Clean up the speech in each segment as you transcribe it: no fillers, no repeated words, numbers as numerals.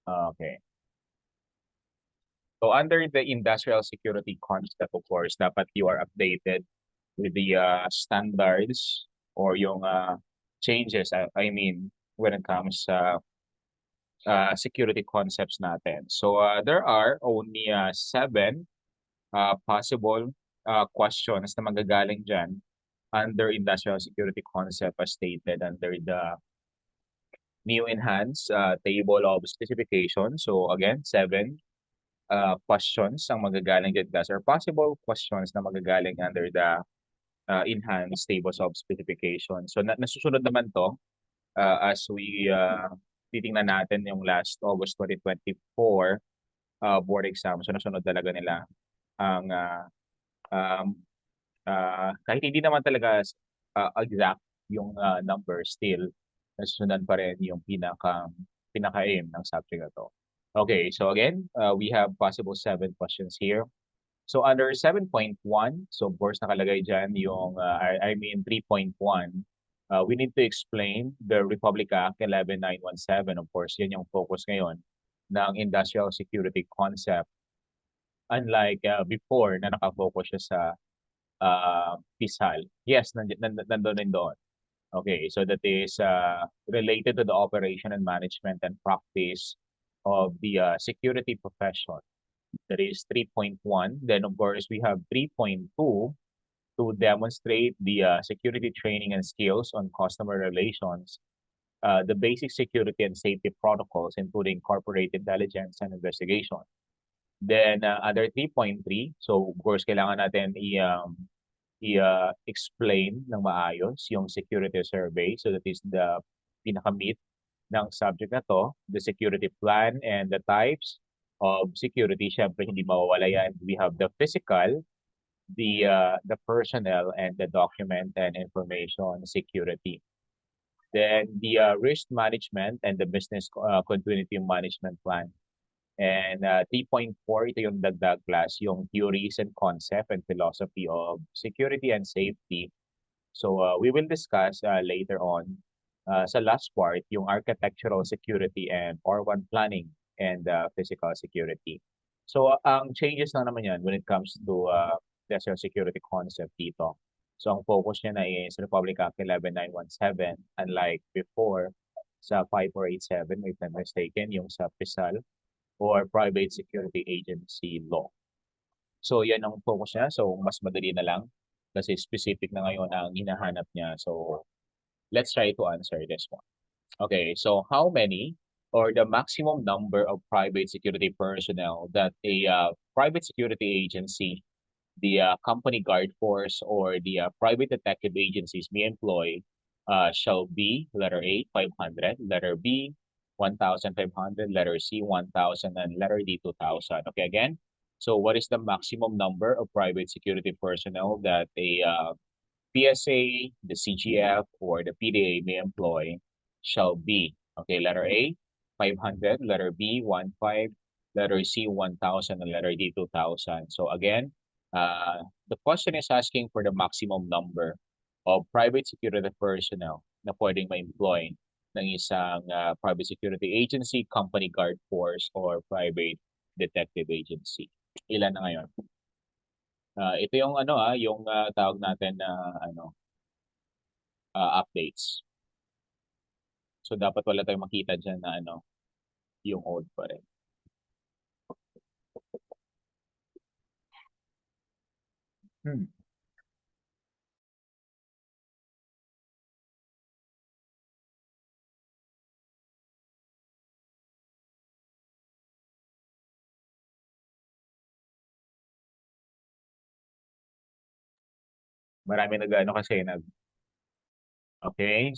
Okay. So under the industrial security concept, of course, dapat you are updated with the standards or yung changes, I mean, when it comes sa security concepts natin. So there are only 7 possible questions na magagaling dyan under industrial security concept as stated under the new enhanced table of specification. So again, 7 questions ang magagaling dyan class or possible questions na magagaling under the enhanced tables of specification. So nasusunod naman to as we titingnan natin yung last August 2024 board exam. So nasunod talaga nila ang um, kahit hindi naman talaga exact yung number, still nasusundan pa rin yung pinaka-aim ng subject na to. Okay, so again, we have possible 7 questions here. So under 7.1, so of course nakalagay dyan yung, I mean 3.1, we need to explain the Republic Act 11917. Of course, yan yung focus ngayon ng industrial security concept. Unlike before na nakafocus siya sa PISAL. Yes, nandun din doon. Okay, so that is related to the operation and management and practice of the security profession. That is 3.1. Then, of course, we have 3.2 to demonstrate the security training and skills on customer relations, the basic security and safety protocols, including corporate intelligence and investigation. Then, under 3.3, so of course, kailangan natin i-explain ng maayos yung security survey. So that is the pinaka-meat ng subject na to, the security plan and the types of security. Siyempre, hindi mawawala yan. We have the physical, the personnel, and the document and information security. Then the risk management and the business continuity management plan. And 3.4, ito yung dagdag class, yung theories and concept and philosophy of security and safety. So we will discuss later on sa last part, yung architectural security and R1 planning and physical security. So ang changes lang naman yan when it comes to industrial security concept dito. So ang focus niya na is Republic Act 11917, unlike before sa 5487, if I'm mistaken, yung sa PISAL or Private Security Agency Law. So yan ang focus niya. So mas madali na lang kasi specific na ngayon ang hinahanap niya. So let's try to answer this one. Okay, so how many or the maximum number of private security personnel that a private security agency, the company guard force, or the private detective agencies may employ shall be letter A, 500, letter B, 1,500, letter C, 1,000, and letter D, 2,000. Okay, again, so what is the maximum number of private security personnel that a PSA, the CGF, or the PDA may employ shall be, okay, letter A, 500, letter B, 1,500, letter C, 1,000, and letter D, 2,000. So again, the question is asking for the maximum number of private security personnel na pwedeng ma-employ ng isang private security agency, company guard force, or private detective agency. Ilan na ngayon? Ito yung yung tawag natin na updates. So dapat wala tayong makita diyan na yung old pa rin. Marami kasi okay.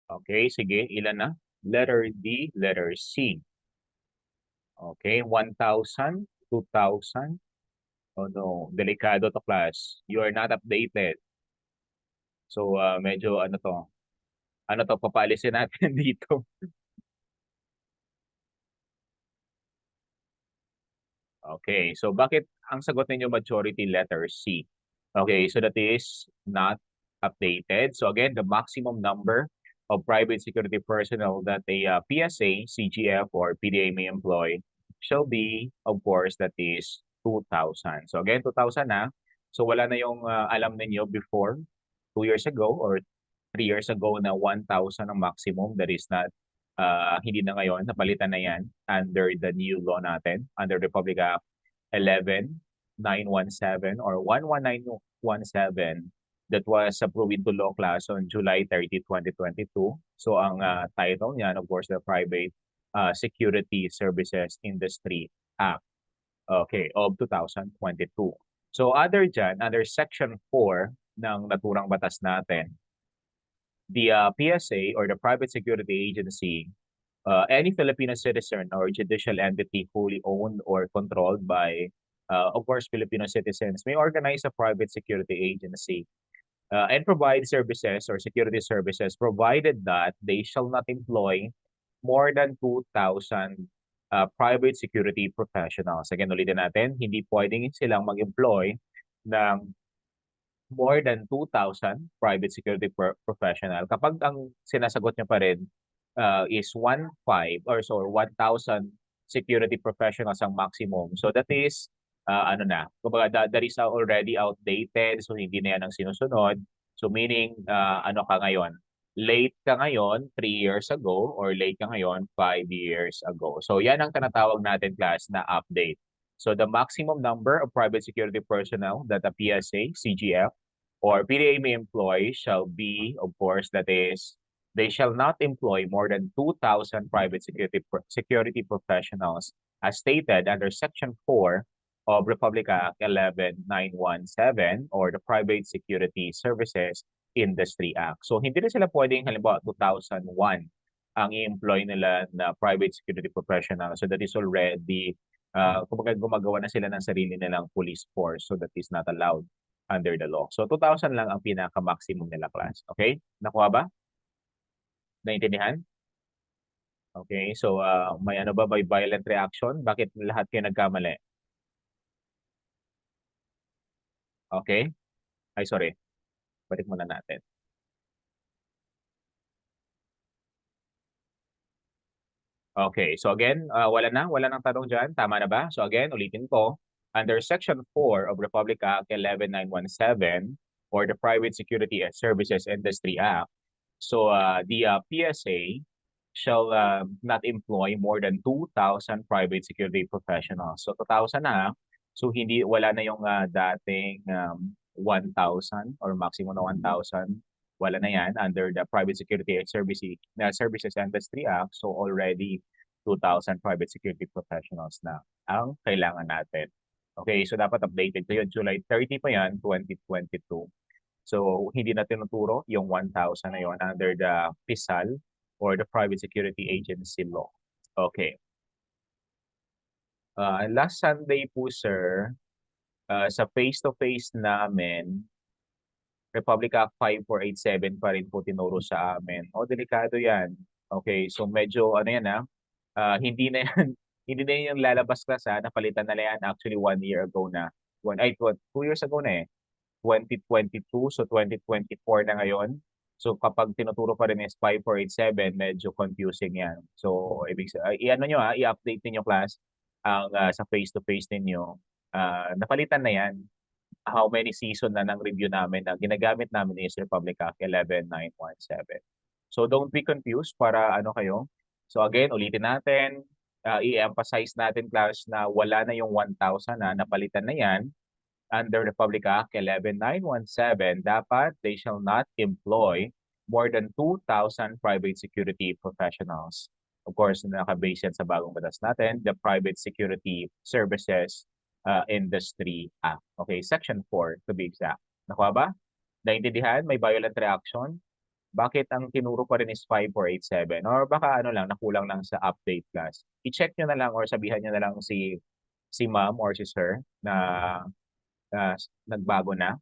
Okay, sige, ilan na? Letter D, letter C. Okay, 1,000, 2,000. Oh no, delikado to class. You are not updated. So medyo papalisin natin dito. Okay, so bakit ang sagot ninyo majority letter C? Okay, so that is not updated. So again, the maximum number of private security personnel that a PSA, CGF, or PDA may employ shall be, of course, that is 2,000. So again, 2,000 na. So wala na yung alam ninyo before, 2 years ago or 3 years ago na 1,000 ang maximum. That is not, hindi na ngayon, napalitan na yan under the new law natin, under Republic Act 11,917 or 11917 that was approved into law class on July 30, 2022. So ang title niyan, of course, the Private Security Services Industry Act, okay, of 2022. So other dyan, under Section 4 ng naturang batas natin, the PSA or the Private Security Agency, any Filipino citizen or judicial entity fully owned or controlled by, of course, Filipino citizens may organize a private security agency and provide services or security services provided that they shall not employ more than 2,000 private security professionals. Again, ulitin natin, hindi pwedeng silang mag-employ ng more than 2,000 private security professional. Kapag ang sinasagot niya pa rin is 1,500 or so 1,000 security professionals ang maximum. So that is ano na, kumbaga that is already outdated, so hindi na yan ang sinusunod. So meaning ano ka ngayon? Late ka ngayon 3 years ago or late ka ngayon 5 years ago. So yan ang tinatawag natin class na update. So the maximum number of private security personnel that a PSA, CGF, or PDA may employ shall be, of course, that is, they shall not employ more than 2,000 private security professionals as stated under Section 4 of Republic Act 11,917 or the Private Security Services Industry Act. So hindi na sila pwedeng halimbawa 2001 ang i-employ nila na private security professional. So that is already, kumbaga gumagawa na sila ng sarili nilang police force. So that is not allowed under the law. So 2,000 lang ang pinaka-maximum nila class. Okay? Nakuha ba? Naintindihan? Okay, so may ano ba, by violent reaction? Bakit lahat kayo nagkamali? Okay? Ay, sorry. Balik muna natin. Okay, so again, wala nang tanong dyan. Tama na ba? So again, ulitin ko. Under Section 4 of Republic Act 11,917 or the Private Security Services Industry Act, so the PSA shall not employ more than 2,000 private security professionals. So 2,000 na. So hindi wala na yung dating 1,000 or maximum na 1,000. Wala na yan under the Private Security Services Industry Act. So already 2,000 private security professionals na ang kailangan natin. Okay, so dapat updated ko yun. July 30 pa yan, 2022. So hindi na tinuturo yung 1,000 na yun under the PISAL or the Private Security Agency Law. Okay. Last Sunday po, sir, sa face-to-face namin, Republic Act 5487 pa rin po tinuro sa amin. O, delikado yan. Okay, so medyo ano yan hindi na yan, hindi na yan yung lalabas class napalitan na yan actually 1 year ago na. 2 years ago na 2022, so 2024 na ngayon. So kapag tinuturo pa rin is 5487, medyo confusing yan. So i-ano nyo i-update niyo class ang sa face-to-face ninyo. Napalitan na yan. How many season na ng review namin na ginagamit namin is Republic Act 11,917. So don't be confused para ano kayo. So again, ulitin natin, i-emphasize natin class na wala na yung 1,000 napalitan na yan. Under Republic Act 11,917, dapat they shall not employ more than 2,000 private security professionals. Of course, nakabase yan sa bagong batas natin, the Private Security Services Industry Act. Okay, Section 4 to be exact. Nakuha ba? Naintindihan? May violent reaction? Bakit ang tinuro pa rin is 5487? Or baka ano lang, nakulang lang sa update class. I-check nyo na lang or sabihan nyo na lang si ma'am or si sir na nagbago na.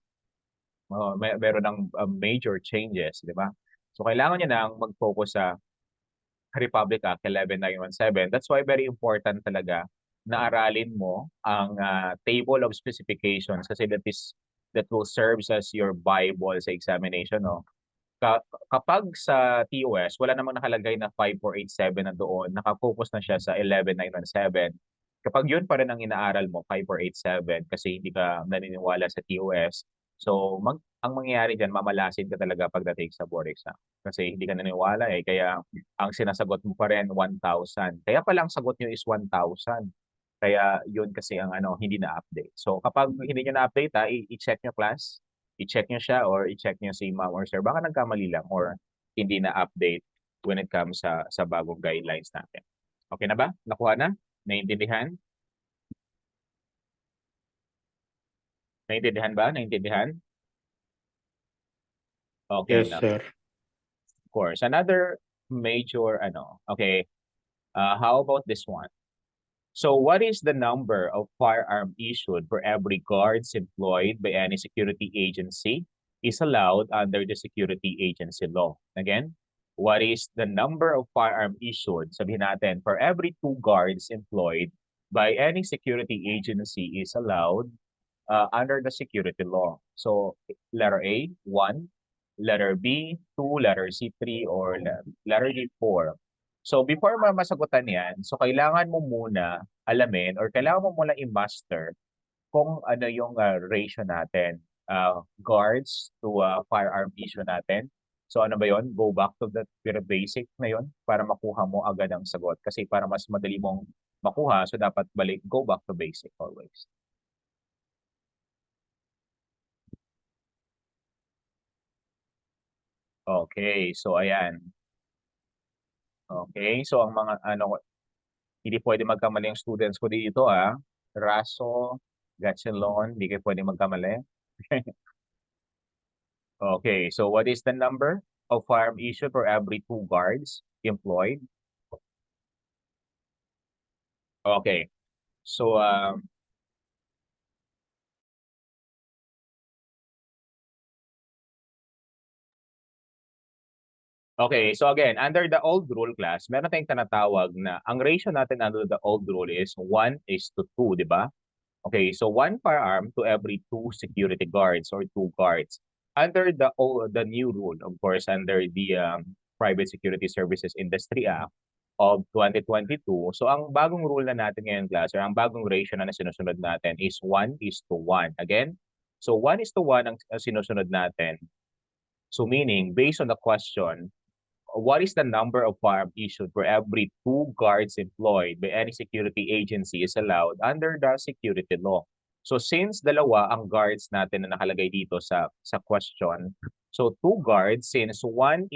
Meron ng major changes, di ba? So kailangan nyo nang mag-focus sa Republic Act 11,917. That's why very important talaga na aralin mo ang table of specifications kasi that will serve as your Bible sa examination. No? kapag sa TOS, wala namang nakalagay na 5487 na doon, nakafocus na siya sa 11917. Kapag yun pa rin ang inaaral mo, 5487, kasi hindi ka naniniwala sa TOS, so ang mangyayari dyan, mamalasin ka talaga pagdating sa board exam. Kasi hindi ka naniniwala eh, kaya ang sinasagot mo pa rin 1,000. Kaya pala ang sagot nyo is 1,000. Kaya yun kasi ang hindi na-update. So kapag hindi nyo na-update i-check nyo class, i-check nyo siya or i-check nyo si ma'am or sir. Baka nagkamali lang or hindi na-update when it comes sa bagong guidelines natin. Okay na ba? Nakuha na? Naintindihan? Naintindihan ba? Naintindihan? Okay Yes, na. sir. Of course. Another major Okay. How about this one? So what is the number of firearm issued for every guards employed by any security agency is allowed under the security agency law? Again, what is the number of firearm issued? Sabihin natin, for every 2 guards employed by any security agency is allowed under the security law. So letter A, 1, letter B, 2, letter C, 3, or letter D, 4. So before mo masagutan yan, so kailangan mo muna alamin or kailangan mo muna i-master kung ano yung ratio natin, guards to firearm issue natin. So ano ba yon? Go back to the very basic na yon para makuha mo agad ang sagot. Kasi para mas madali mong makuha, so dapat go back to basic always. Okay, so ayan. Okay, so ang mga hindi pwede magkamali yung students ko dito Raso, Gatchelon, hindi kayo pwede magkamali. Okay, so what is the number of firearm issued for every 2 guards employed? Okay, so okay, so again, under the old rule class, meron tayong tinatawag na ang ratio natin under the old rule is 1:2, di ba? Okay, so 1 firearm to every 2 security guards or 2 guards. Under the new rule, of course, under the Private Security Services Industry Act of 2022, so ang bagong rule na natin ngayon, class, or ang bagong ratio na sinusunod natin is 1:1. Again, so 1:1 ang sinusunod natin. So meaning, based on the question, what is the number of firearm issued for every 2 guards employed by any security agency is allowed under the security law? So since dalawa ang guards natin na nakalagay dito sa question, so 2 guards, since 1:1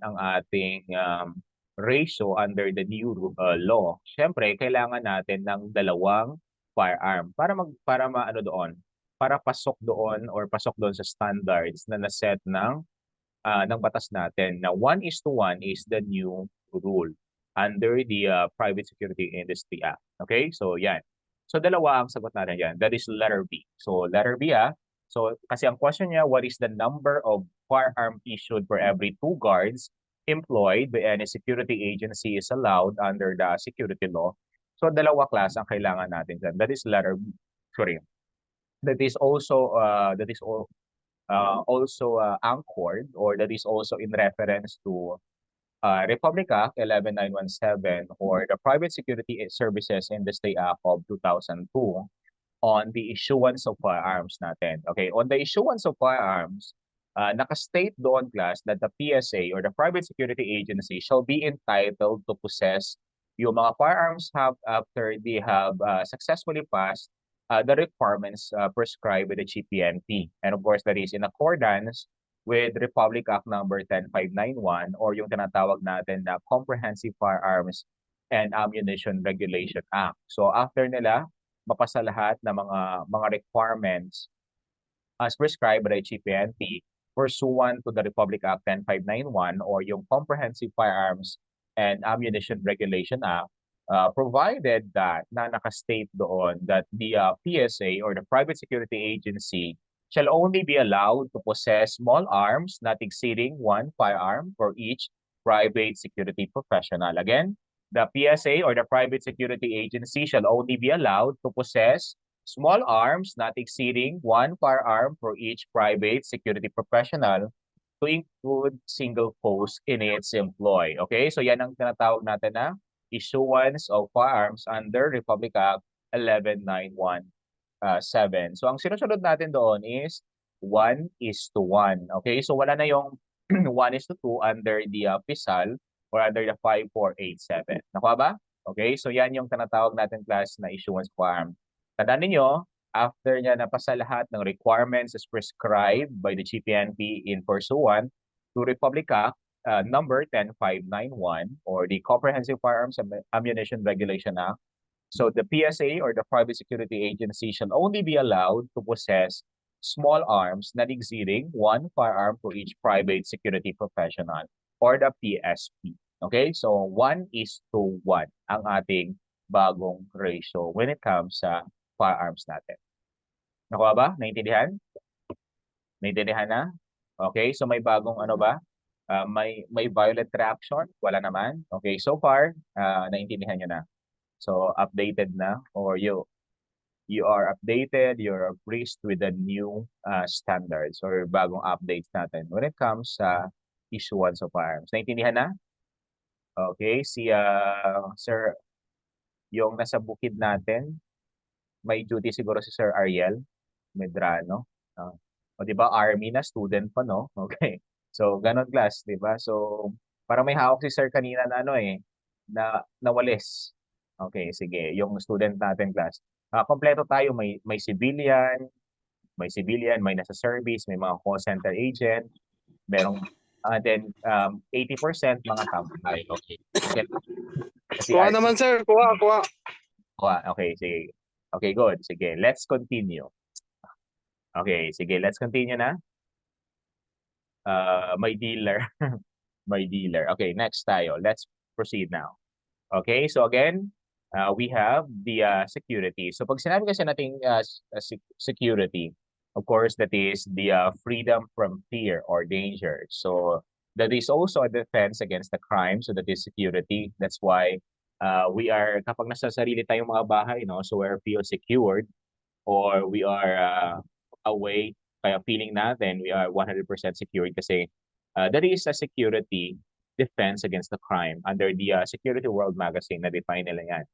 ang ating ratio under the new law, syempre kailangan natin ng dalawang firearm para maano doon, para pasok doon or pasok doon sa standards na naset ng batas natin na 1:1 is the new rule under the Private Security Industry Act. Okay? So, yan. So, dalawa ang sagot natin yan. That is letter B. So, letter B So, kasi ang question niya, what is the number of firearm issued for every 2 guards employed by any security agency is allowed under the security law? So, dalawa class ang kailangan natin dyan. That is letter B. Sorry. That is also anchored, or that is also in reference to Republic Act 11917 or the Private Security Services Industry Act of 2002 on the issuance of firearms natin. Okay, on the issuance of firearms, naka-state doon, class, that the PSA or the Private Security Agency shall be entitled to possess yung mga firearms after they have successfully passed the requirements prescribed by the GPNP. And of course, that is in accordance with Republic Act number 10591 or yung tinatawag natin na Comprehensive Firearms and Ammunition Regulation Act. So after nila mapasa lahat ng mga requirements as prescribed by the GPNP pursuant to the Republic Act 10591 or yung Comprehensive Firearms and Ammunition Regulation Act, provided that na naka-state doon that the PSA or the Private Security Agency shall only be allowed to possess small arms not exceeding 1 firearm for each private security professional. Again, the PSA or the Private Security Agency shall only be allowed to possess small arms not exceeding 1 firearm for each private security professional to include single post in its employ. Okay, so yan ang tinatawag natin na issuance of firearms under Republic Act 11917. So ang sinusunod natin doon is 1:1. Okay, so wala na yung 1:2 under the PISAL or under the 5487. Nakuha ba? Okay, so yan yung tinatawag natin class na issuance firearm. Tandaan ninyo, after niya napasa lahat ng requirements as prescribed by the GPNP in pursuant to Republic Act number 10591 or the Comprehensive Firearms and Ammunition Regulation Act. So the PSA or the Private Security Agency shall only be allowed to possess small arms not exceeding one firearm for each private security professional or the PSP. Okay, so 1:1 ang ating bagong ratio when it comes sa firearms natin. Nakuha ba? Naintindihan? Naintindihan na? Okay, so may bagong ano ba? May violent reaction? Wala naman. Okay, so far, naintindihan nyo na. So updated na or you are updated, you're abreast with the new standards or bagong updates natin when it comes sa issuance of firearms. Naintindihan na? Okay, si Sir, yung nasa bukid natin, may duty siguro si Sir Ariel Medrano. O di ba Army na student pa no? Okay. So ganon class, di ba? So parang may hawak si Sir kanina na ano na nawalis. Okay, sige, yung student natin class. Kompleto tayo, may civilian, may nasa service, may mga call center agent, merong then 80% mga tayo. Okay. Kasi Kuha naman sir, kuha. Okay, sige. Okay, good. Sige, let's continue. Okay, sige, let's continue na. My dealer. My dealer. Okay, next tayo. Let's proceed now. Okay, so again, we have the security. So pag sinabi kasi natin security, of course, that is the freedom from fear or danger. So that is also a defense against the crime. So that is security. That's why we are, kapag nasa sarili tayong mga bahay, no, so we feel secured or we are away, kaya feeling natin we are 100% secured kasi that is a security defense against the crime under the Security World Magazine na define nila yan.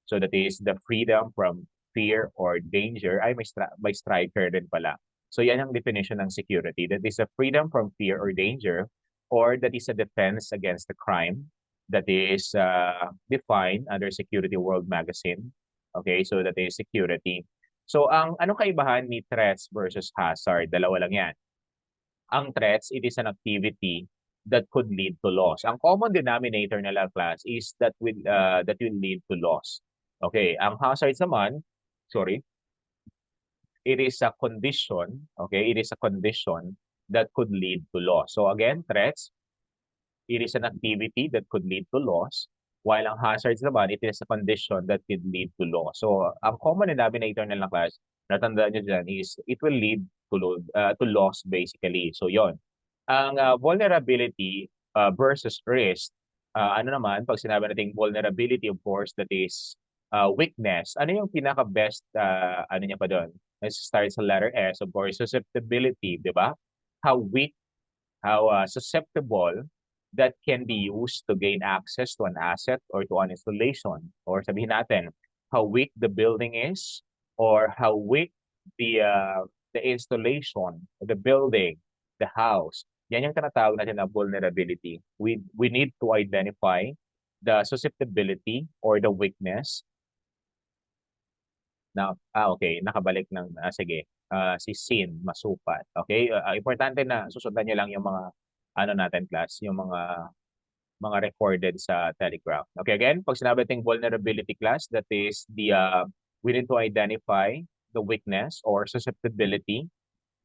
So that is the freedom from fear or danger. Ay, may striker din pala. So yan ang definition ng security. That is a freedom from fear or danger or that is a defense against the crime that is defined under Security World Magazine. Okay, so that is security. So anong kaibahan ni threats versus hazard? Dalawa lang yan. Ang threats, it is an activity that could lead to loss. Ang common denominator nila class is that will lead to loss. Okay, ang hazards naman, it is a condition, okay? It is a condition that could lead to loss. So again, threats, it is an activity that could lead to loss, while ang hazards naman, it is a condition that could lead to loss. So ang common denominator nila class, natandaan nyo dyan, is it will lead to loss basically. So yon. Ang vulnerability versus risk, ano naman, pag sinabi natin vulnerability, of course, that is weakness. Ano yung pinaka-best, ano niya pa doon? Let's start sa letter S, of course, susceptibility, di ba? How weak, how susceptible that can be used to gain access to an asset or to an installation. Or sabihin natin, how weak the building is or how weak the installation, the building, the house. Yan yung tinatawag natin na vulnerability. We need to identify the susceptibility or the weakness. Now, okay, nakabalik ng, sige, si Sin, masupat. Okay, importante na susundan nyo lang yung mga, ano natin class, yung mga recorded sa Telegram. Okay, again, pag sinabi natin vulnerability class, that is the, we need to identify the weakness or susceptibility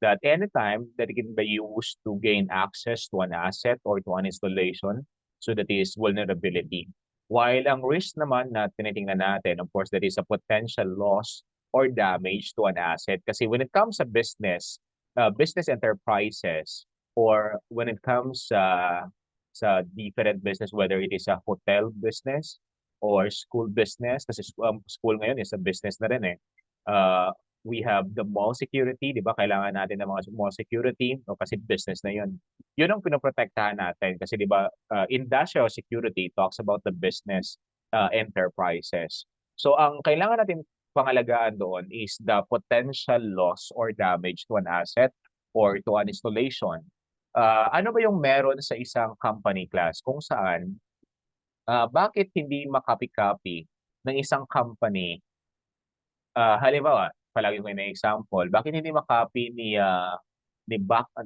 that anytime that it can be used to gain access to an asset or to an installation, so that is vulnerability. While ang risk naman na tinitingnan natin, of course, that is a potential loss or damage to an asset. Kasi when it comes to business enterprises, or when it comes sa different business, whether it is a hotel business or school business, kasi school ngayon is a business na rin we have the mall security, di ba? Kailangan natin ng mga mall security o kasi business na yun. Yun ang pinoprotektahan natin kasi di ba industrial security talks about the business enterprises. So ang kailangan natin pangalagaan doon is the potential loss or damage to an asset or to an installation. Ano ba yung meron sa isang company class kung saan bakit hindi makopy-copy ng isang company halimbawa, palagi ko na example, bakit hindi makopy ni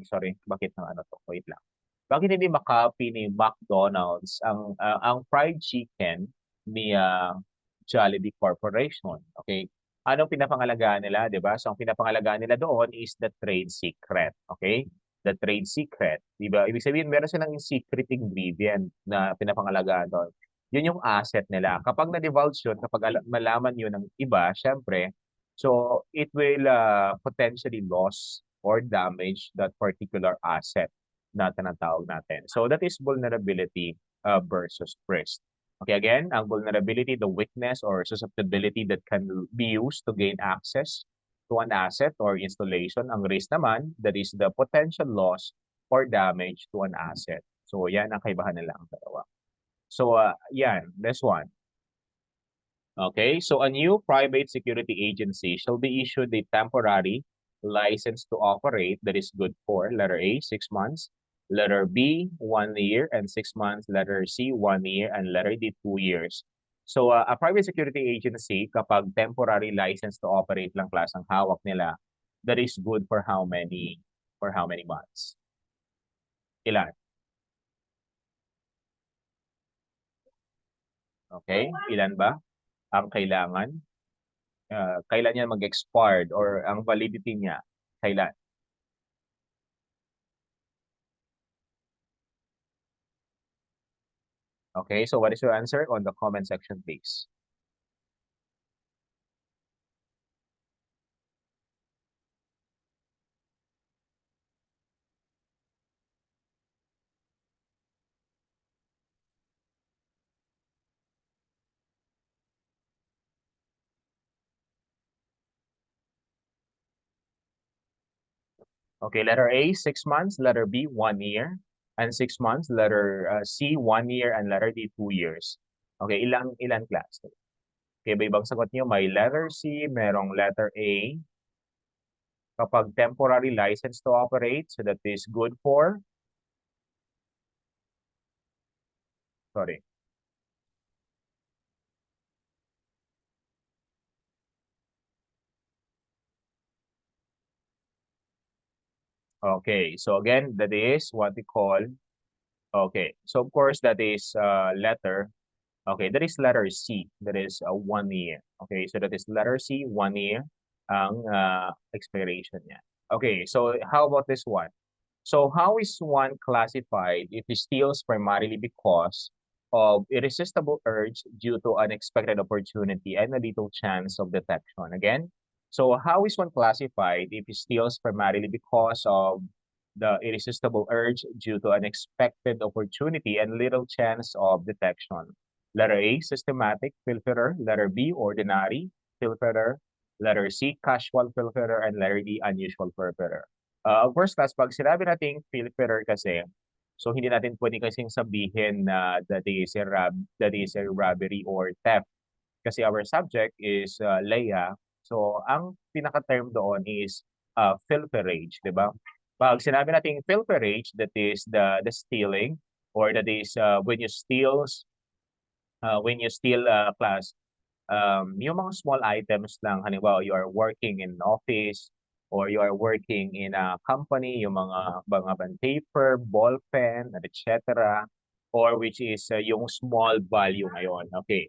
sorry, bakit ng ano 'to, wait lang. Bakit hindi makopy ni McDonald's ang fried chicken ni Jollibee Corporation, okay? Anong pinapangalagaan nila, 'di ba? So ang pinapangalagaan nila doon is the trade secret, okay? The trade secret, 'di ba? Ibig sabihin meron silang secret ingredient na pinapangalagaan doon. Yun yung asset nila. Kapag na-divulge yun, kapag malaman yun ng iba, syempre, so it will potentially lose or damage that particular asset na tinatawag natin. So that is vulnerability versus risk. Okay, again, ang vulnerability, the weakness or susceptibility that can be used to gain access to an asset or installation. Ang risk naman, that is the potential loss or damage to an asset. So yan ang kaibahan nila ang dalawa. So, yan, this one. Okay, so a new private security agency shall be issued a temporary license to operate that is good for letter A, 6 months, letter B, 1 year and 6 months, letter C, 1 year, and letter D, 2 years. So, a private security agency, kapag temporary license to operate lang class ang hawak nila, that is good for how many months? Ilan? Okay, ilan ba ang kailangan? Kailan yan mag-expired or ang validity niya, kailan? Okay, so what is your answer on the comment section, please? Okay, letter A, 6 months, letter B, 1 year, and 6 months, letter C, 1 year, and letter D, 2 years. Okay, ilan class? Okay, ba ibang sagot niyo? May letter C, merong letter A. Kapag temporary license to operate, so that is good for? Sorry. Okay, so again, that is what we call, okay, so of course that is letter. Okay, that is letter C. That is 1 year. Okay, so that is letter C, 1 year ang expiration niya. Okay, so how about this one? So how is one classified if he steals primarily because of irresistible urge due to unexpected opportunity and a little chance of detection? Again, so how is one classified if he steals primarily because of the irresistible urge due to unexpected opportunity and little chance of detection? Letter A, systematic pilferer. Letter B, ordinary pilferer. Letter C, casual pilferer. And letter D, unusual pilferer. Of course, class, pag sinabi nating pilferer kasi, so hindi natin pwede kasing sabihin na that is a robbery or theft. Kasi our subject is Leia. So, ang pinaka-term doon is pilferage, di ba? Pag sinabi nating pilferage, that is the stealing or that is when you steal class, yung mga small items lang, halimbawa, you are working in an office or you are working in a company, yung mga bond paper, ball pen, etc. Or which is yung small value ngayon. Okay.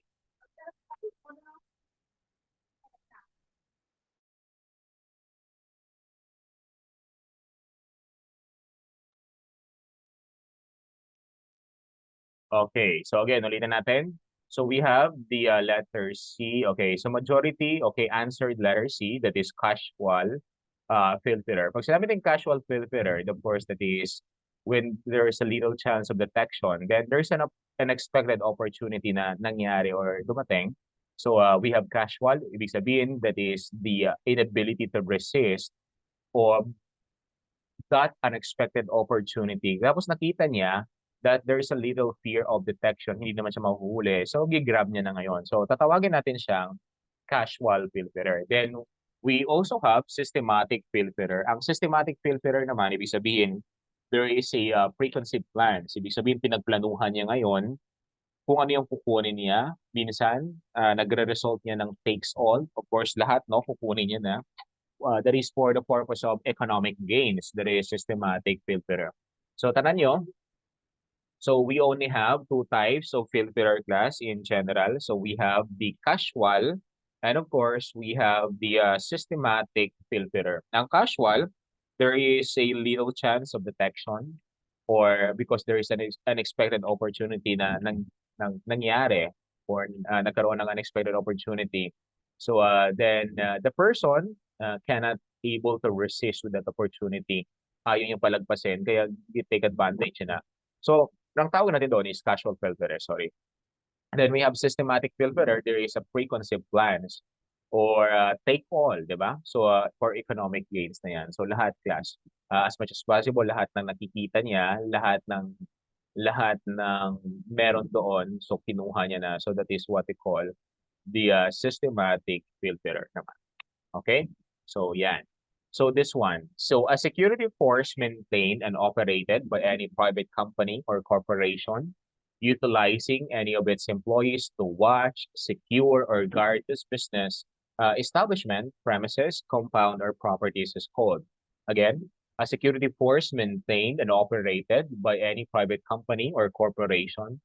Okay, so again, ulitin natin. So we have the letter C. Okay, so majority, okay, answered letter C, that is casual filterer. Pag sinabi ng casual filterer, of course, that is when there is a little chance of detection, then there's an unexpected opportunity na nangyari or dumating. So we have casual, ibig sabihin that is the inability to resist or that unexpected opportunity. Tapos nakita niya that there is a little fear of detection, hindi naman siya mahuhuli. So gigrab niya na ngayon. So tatawagin natin siyang casual filterer. Then we also have systematic filterer. Ang systematic filterer naman, ibig sabihin, there is a preconceived plans. Ibig sabihin, pinagplanuhan niya ngayon kung ano yung kukunin niya. Minsan, nagre-result niya ng takes all. Of course, lahat, no, kukunin niya na. That is for the purpose of economic gains. That is systematic filterer. So, tanan nyo, so we only have two types of filterer class in general. So we have the casual, and of course, we have the systematic filterer. Ang casual, there is a little chance of detection or because there is an unexpected opportunity na nangyari or nagkaroon ng unexpected opportunity. So then the person cannot able to resist with that opportunity. Ayaw yung palagpasin, kaya you take advantage na. So, ang tawag natin doon is casual filterer, sorry. And then we have systematic filterer, there is a preconceived plans or take all, di ba? So, for economic gains na yan. So, lahat class. As much as possible, lahat ng nakikita niya, lahat ng meron doon, so kinuha niya na. So, that is what we call the systematic filterer naman. Okay? So, yan. So this one. So a security force maintained and operated by any private company or corporation, utilizing any of its employees to watch, secure, or guard this business establishment, premises, compound, or properties is called. Again, a security force maintained and operated by any private company or corporation,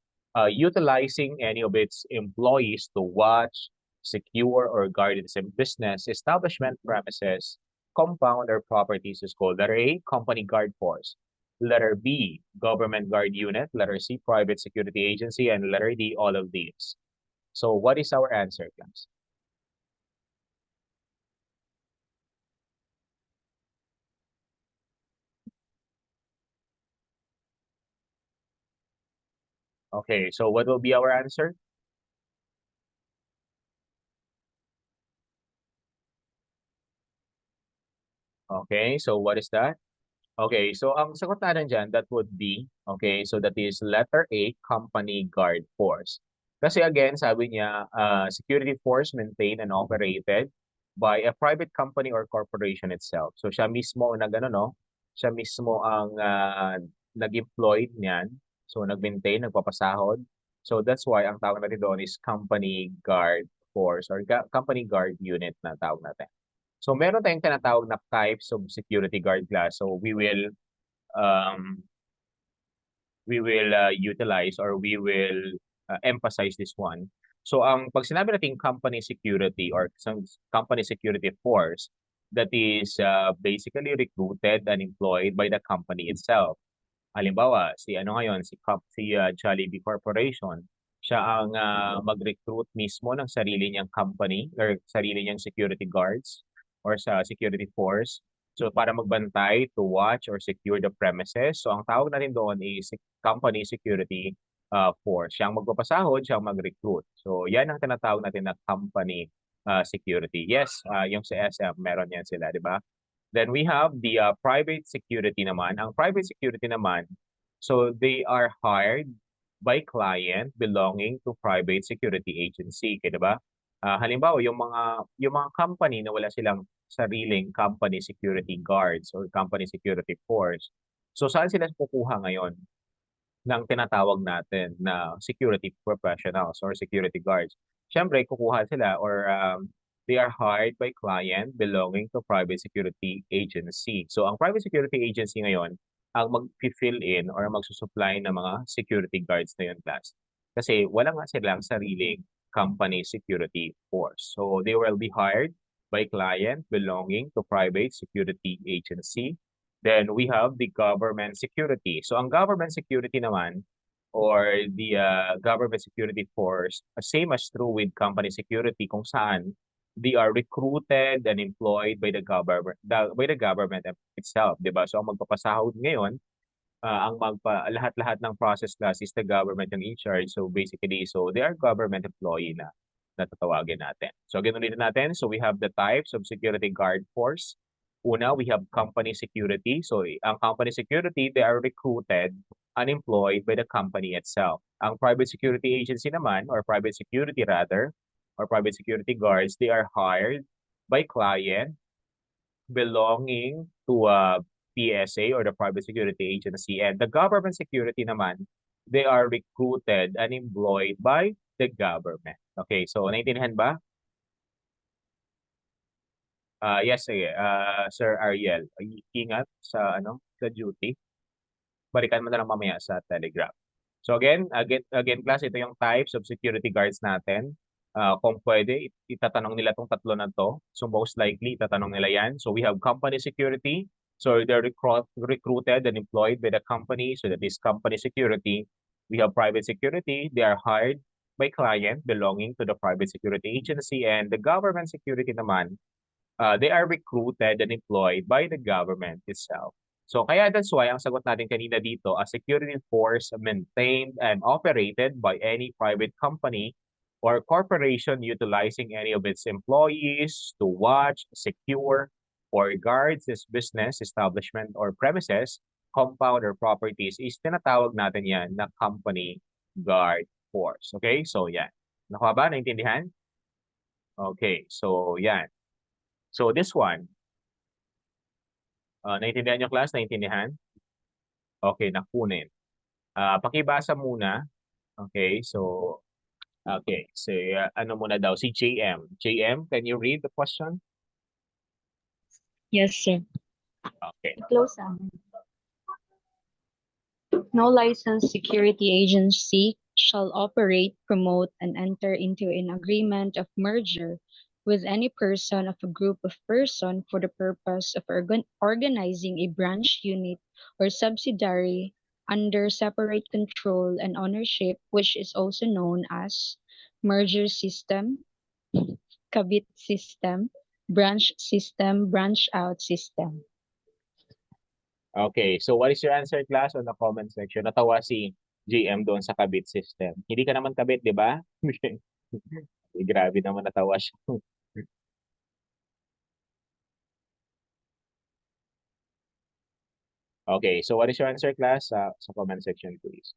utilizing any of its employees to watch, secure, or guard its business establishment, premises, compound, or properties is called. Letter A, company guard force. Letter B, government guard unit. Letter C, private security agency. And letter D, all of these. So what is our answer, class? Okay, so what will be our answer? Okay, so what is that? Okay, so ang sagot natin dyan, that would be, okay, so that is letter A, company guard force. Kasi again, sabi niya, security force maintained and operated by a private company or corporation itself. So siya mismo ang nag-ano, no? Siya mismo ang nag-employed niyan. So nag-maintain, nagpapasahod. So that's why ang tawag natin doon is company guard force or company guard unit na tawag natin. So meron tayong tinatawag na types of security guard class. So um, we will utilize or we will emphasize this one. So ang pag sinabi natin company security or company security force, that is basically recruited and employed by the company itself. Halimbawa, si ano ngayon, si Jollibee Corporation, siya ang mag-recruit mismo ng sarili niyang company or sarili niyang security guards or sa security force. So para magbantay, to watch or secure the premises. So ang tawag natin doon is company security force. Siyang magpapasahod, siyang mag-recruit. So yan ang tinatawag natin na company security. Yes, yung sa SM, meron yan sila, di ba? Then we have the private security naman. Ang private security naman, so they are hired by client belonging to private security agency, kaya ba? Halimbawa, yung mga company na wala silang sariling company security guards or company security force. So saan sila kukuha ngayon ng tinatawag natin na security professionals or security guards? Siyempre, kukuha sila or they are hired by client belonging to private security agency. So ang private security agency ngayon ang mag-fill in or magsusupply ng mga security guards na yun, class. Kasi wala nga silang sariling company security force. So they will be hired by client belonging to private security agency. Then we have the government security. So ang government security naman or the government security force, same as true with company security kung saan they are recruited and employed by the government itself, 'di ba? So ang magpapasahod ngayon, lahat-lahat ng process class is the government yung in charge. So basically, so they are government employee na. na tatawagin natin. So again, ulitin natin. So we have the types of security guard force. Una, we have company security. So ang company security, they are recruited and employed by the company itself. Ang private security agency naman, or private security rather, or private security guards, they are hired by client belonging to a PSA or the private security agency. And the government security naman, they are recruited and employed by the government. Okay, so naintindihan ba? Yes, sige. Sir Ariel, ingat sa sa duty. Balikan mo na lang mamaya sa Telegram. So again class, ito yung types of security guards natin. Kung pwede, itatanong nila tong tatlo na to. So most likely, itatanong nila yan. So we have company security. So they're recruited and employed by the company. So that is company security. We have private security. They are hired by client belonging to the private security agency. And the government security naman, they are recruited and employed by the government itself. So kaya that's why ang sagot natin kanina dito, a security force maintained and operated by any private company or corporation utilizing any of its employees to watch, secure, or guard its business, establishment, or premises, compound, or properties is tinatawag natin yan na company guard force. Okay? So yan. Nakuha ba? Naintindihan? Okay. So yan. So this one, naintindihan niyo class? Naintindihan? Okay, nakunin. Pakibasa muna. Okay, so ano muna daw si JM. JM, can you read the question? Yes, sir. Okay. Close on. No licensed security agency shall operate, promote, and enter into an agreement of merger with any person of a group of persons for the purpose of organizing a branch unit or subsidiary under separate control and ownership, which is also known as merger system, kabit system, branch system, branch out system. Okay, so what is your answer class on the comment section? Natawa si JM doon sa kabit system. Hindi ka naman kabit, di ba? Grabe naman natawa siya. Okay, so what is your answer class sa comment section please?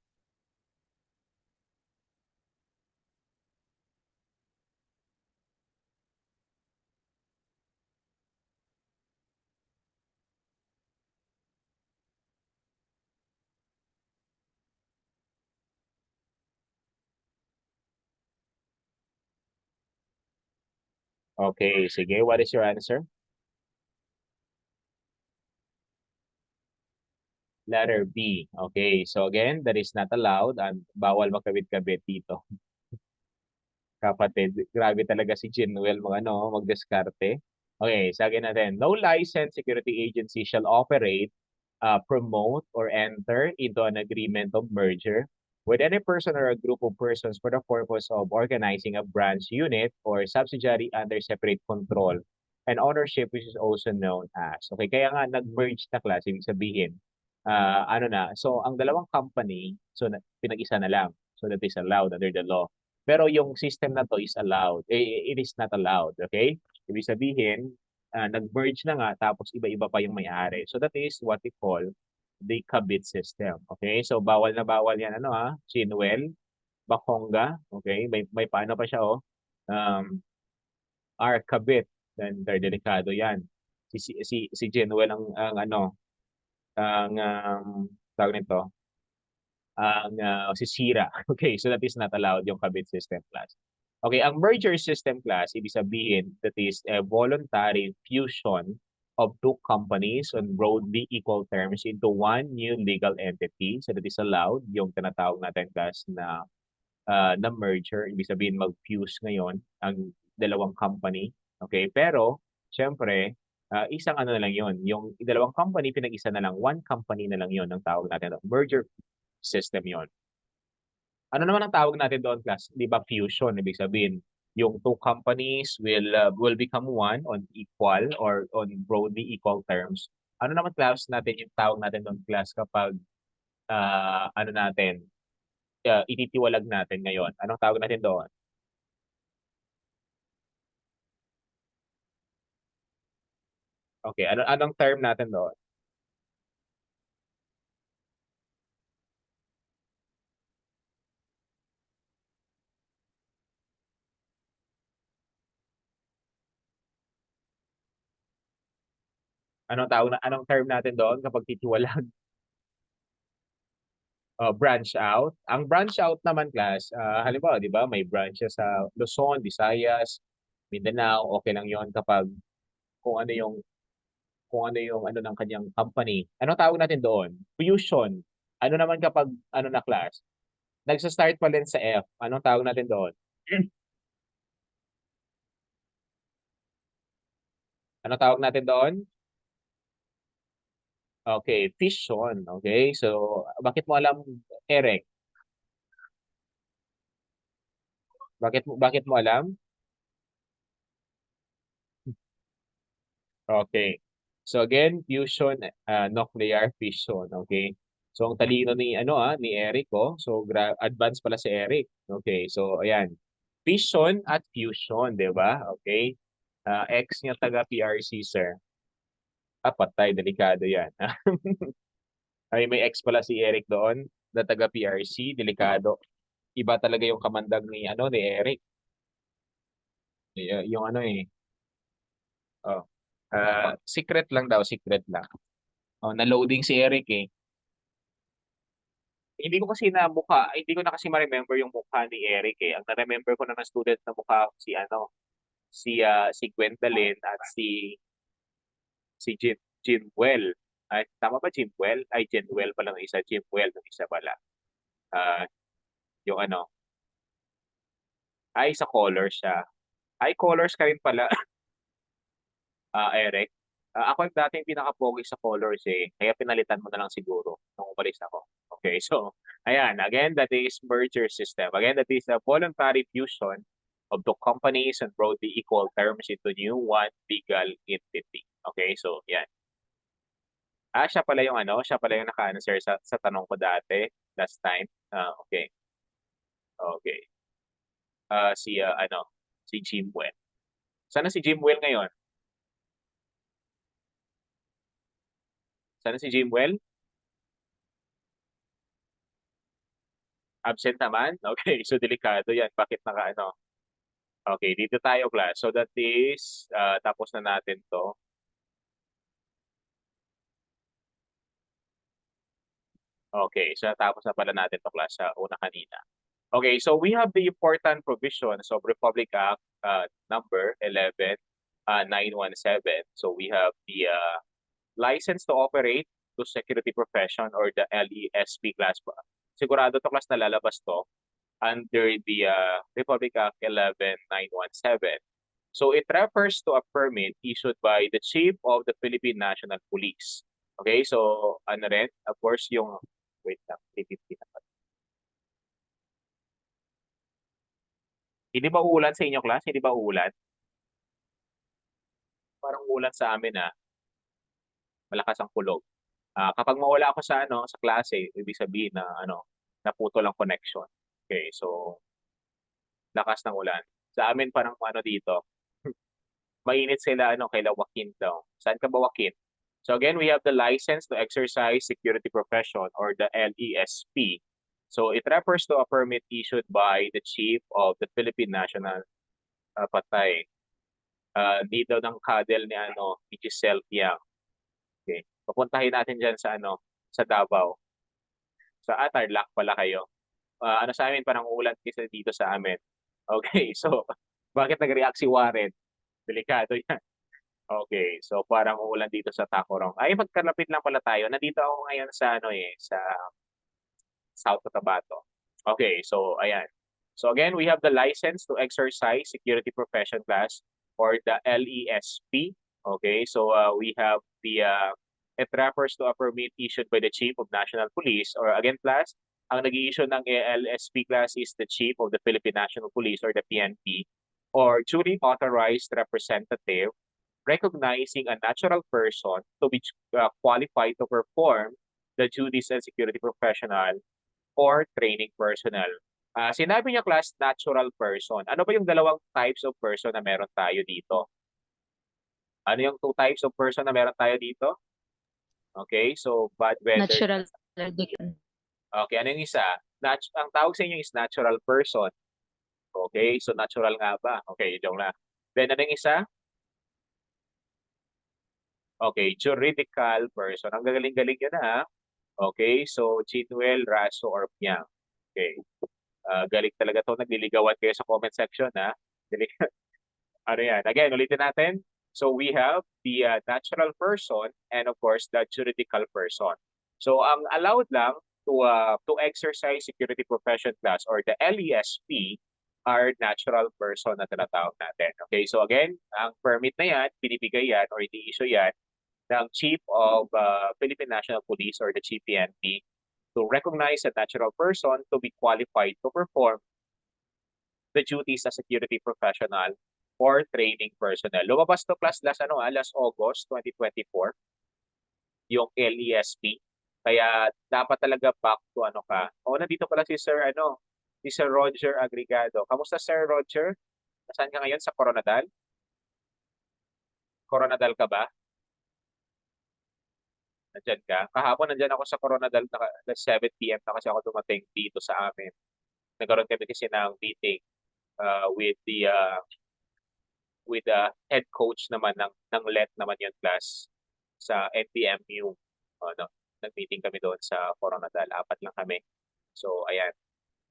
Okay, sige, what is your answer? Letter B. Okay, so again, that is not allowed and bawal magkabit-kabit dito. Kapatid, grabe talaga si Jinwell magdiskarte. Okay, sagin natin. No licensed security agency shall operate, promote, or enter into an agreement of merger with any person or a group of persons for the purpose of organizing a branch unit or subsidiary under separate control and ownership, which is also known as. Okay, kaya nga nag-merge na class, ibig sabihin, so ang dalawang company, so pinag-isa na lang. So that is allowed under the law. Pero yung system na to is allowed. It is not allowed, okay? Ibig sabihin, nag-merge na nga tapos iba-iba pa yung may-ari. So that is what we call the kabit system. Okay? So bawal na bawal yan Chinwell, Bakonga, okay? May paano pa siya kabit. Then delikado yan. Si Chinwell tawag nito, sisira. Okay, so that is not allowed yung kabit system class. Okay, ang merger system class, ibig sabihin that is a voluntary fusion of two companies on broadly equal terms into one new legal entity. So that is allowed, yung tinatawag natin class na merger. Ibig sabihin mag-fuse ngayon ang dalawang company. Okay, pero syempre, isang na lang yon. Yung dalawang company, pinag-isa na lang. One company na lang yon ang tawag natin. Merger system yon. Ano naman ang tawag natin doon, class? Di ba fusion? Ibig sabihin, yung two companies will become one on equal or on broadly equal terms. Ano naman, class, natin yung tawag natin doon, class, kapag ititiwalag natin ngayon? Anong tawag natin doon? Okay, anong term natin doon? Anong term natin doon kapag titiwalag? Branch out. Ang branch out naman class, halimbawa, 'di ba, may branches sa Luzon, Visayas, Mindanao, okay lang 'yon kapag kung ano yung ano ng kanyang company. Anong tawag natin doon? Fusion. Ano naman kapag ano na class, nagsa-start pa din sa F, anong tawag natin doon? Anong tawag natin doon? Okay, fission. Okay, so bakit mo alam, Eric? Bakit mo alam? Okay. So again, fusion, nuclear fission, okay? So ang talino ni ni Eric, oh. So advance pala si Eric. Okay, so ayan. Fission at fusion, 'di ba? Okay? Ex niya taga PRC, sir. Patay, delikado 'yan. Ay, may ex pala si Eric doon na taga PRC, delikado. Iba talaga yung kamandag ni Eric. Yung oh. Secret lang daw, secret lang. Oh, na-loading si Eric eh. Hindi ko na kasi ma-remember yung mukha ni Eric eh. Ang na-remember ko na ng student na mukha si Gwendolyn at si Jimwell. Ay, tama ba Jimwell? Ay, Jenwell pala ng isa, Jimwell ng isa pala. Ah, yung ay sa colors siya. Ay, colors ka rin pala, Eric. Ako yung dating pinaka-pogi sa colors eh. Kaya pinalitan mo na lang siguro nung umalis ako. Okay, so, ayan. Again, that is merger system. Again, that is a voluntary fusion of the companies and broadly equal terms into new one legal entity. Okay, so, yan. Siya pala yung naka-answer sa tanong ko dati, last time. Okay, okay. Si Jimwell. Sana si Jimwell ngayon? Sana si Jimwell? Absent naman? Okay, so delikado yan. Bakit Okay, dito tayo class. So that is, tapos na natin to. Okay, so natapos na pala natin to class sa una kanina. Okay, so we have the important provisions of Republic Act number 11-917. So we have the license to operate to security profession or the LESP class. Sigurado to class na lalabas to under the Republic Act 11-917. So it refers to a permit issued by the Chief of the Philippine National Police. Okay, so ano rin, of course, wait lang, 350 na. Hindi ba uulan sa inyo, class? Hindi ba uulan? Parang uulan sa amin, malakas ang kulog. Kapag mawala ako sa klase, ibig sabihin na naputol ang connection. Okay, so lakas ng ulan. Sa amin parang dito, mainit sila kaila Joaquin daw. Saan ka ba, Joaquin? So again, we have the license to exercise security profession or the LESP. So it refers to a permit issued by the Chief of the Philippine National Patay. Need daw ng cuddle ni Giselle Piang. Okay. Papuntahin natin diyan sa Davao. Sa Tarlac pala kayo. Sa amin parang ulan kasi dito sa amin. Okay, so bakit nag-react si Warren? Delikado yan. Okay, so parang uulan dito sa Tacurong. Ay, magkalapit lang pala tayo. Nandito ako ngayon sa South Cotabato. Okay, so ayan. So again, we have the license to exercise security profession class or the LESP. Okay, so we have it refers to a permit issued by the Chief of National Police or again class, ang nag-i-issue ng LSP class is the Chief of the Philippine National Police or the PNP or duly authorized representative recognizing a natural person to be qualified to perform the duties as security professional or training personnel. Sinabi niya class, natural person. Ano ba yung dalawang types of person na meron tayo dito? Ano yung two types of person na meron tayo dito? Okay, so bad weather. Natural addiction. Okay, ano yung isa? Ang tawag sa inyo is natural person. Okay, so natural nga ba? Okay, joke lang. Then ano yung isa? Okay, juridical person. Ang gagaling-galing yun ha. Okay, so Chinwell, Raso, or Piang. Okay, galing talaga to. Nagliligawan kayo sa comment section ha. Galing. Ano yan? Again, ulitin natin. So we have the natural person and of course the juridical person. So ang allowed lang to exercise security profession class or the LESP are natural person na tinatawag natin. Okay, so again, ang permit na yan, binibigay yan or ini-issue yan ng Chief of Philippine National Police or the CPNP to recognize a natural person to be qualified to perform the duties as security professional or training personnel. Lumabas to class last August 2024 yung LESP. Kaya dapat talaga back to ano ka. O nandito pala si Sir Roger Agrigado. Kamusta Sir Roger? Nasaan ka ngayon sa Coronadal? Coronadal ka ba? Nandyan ka? Kahapon nandyan ako sa Coronadal na 7 p.m. na kasi ako dumating dito sa amin. Nagkaroon kami kasi ng meeting with the head coach naman ng LET naman yung class sa NPMU. Ano, nag-meeting kami doon sa Coronadal. 4 lang kami. So, ayan.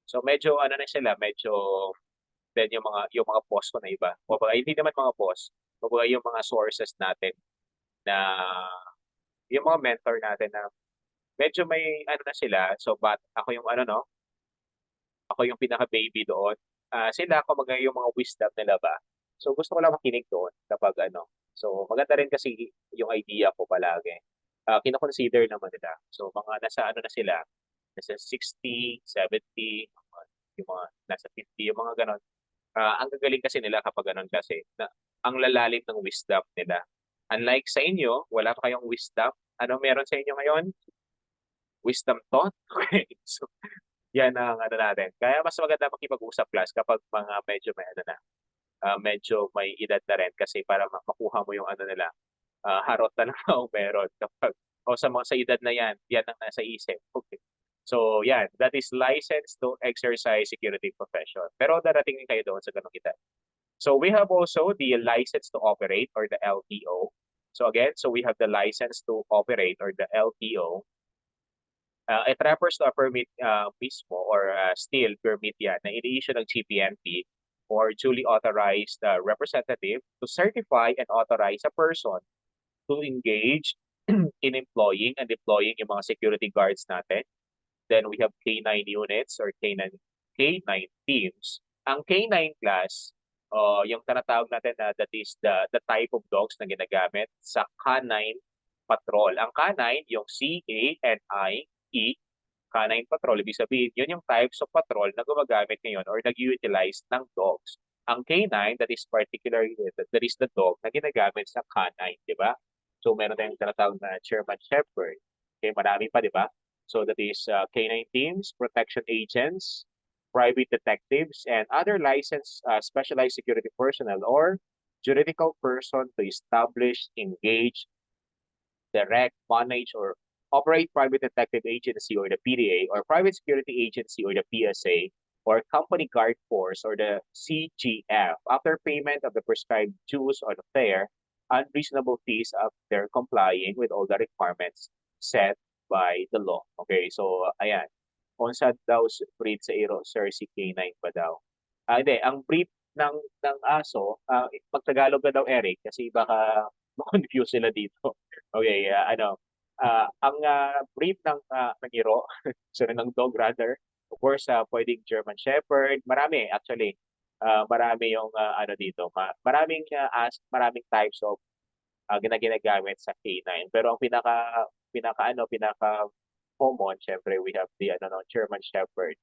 So, medyo ano na sila, medyo then yung mga boss ko na iba. O ba, hindi naman mga boss. O ba, yung mga sources natin na yung mga mentor natin na medyo may ano na sila. So, ako yung ano no, ako yung pinaka-baby doon. Sila, kumbaga yung mga wisdom nila ba. So gusto ko lang makinig doon kapag ano. So maganda rin kasi yung idea ko palagi. Kino-consider naman nila. So mga nasa ano na sila, nasa 60, 70, yung mga nasa 50, yung mga ganon. Ang gagaling kasi nila kapag ganon kasi na, ang lalalim ng wisdom nila. Unlike sa inyo, wala pa kayong wisdom. Ano meron sa inyo ngayon? Wisdom thought? Okay. So, yan ang ano natin. Kaya mas maganda makipag-usap class kapag mga medyo may ano na, medyo may edad na rin kasi para makuha mo yung ano nila, harot na lang ang meron kapag o sa edad na yan ang nasa isip. Okay. So yan, that is license to exercise security profession. Pero darating din kayo doon sa ganung edad. So we have also the license to operate or the LTO. So again, so we have the license to operate or the LTO. It refers to a permit mismo or still permit yan na ini-issue ng GPMP or duly authorized representative to certify and authorize a person to engage in employing and deploying yung mga security guards natin. Then we have K9 units or K9 teams. Ang K9 class, yung tinatawag natin na that is the type of dogs na ginagamit sa canine patrol. Ang canine, yung CANIE, canine patrol, ibig sabihin, yun yung types of patrol na gumagamit ngayon or nag-utilize ng dogs. Ang K9, that is particularly, that is the dog na ginagamit sa canine, di ba? So, meron tayong tinatawag na German Shepherd. Okay, marami pa, di ba? So, that is K9 teams, protection agents, private detectives, and other licensed specialized security personnel or juridical person to establish, engage, direct, manage, or operate private detective agency or the PDA or private security agency or the PSA or company guard force or the CGF after payment of the prescribed dues or the fare unreasonable fees after complying with all the requirements set by the law. Okay, so ayan. Unsa daw breed sa iro, Sir, si K9 pa daw? Hindi, ang breed ng aso, pag-Tagalog na daw, Eric, kasi baka ma-confuse sila dito. Okay, ang breed ng iro, sorry, ng dog rather, of course, pwedeng German Shepherd, marami actually. Marami yung ano dito, maraming types of ginagamit sa K9. Pero ang pinaka common, syempre we have the no, German Shepherd,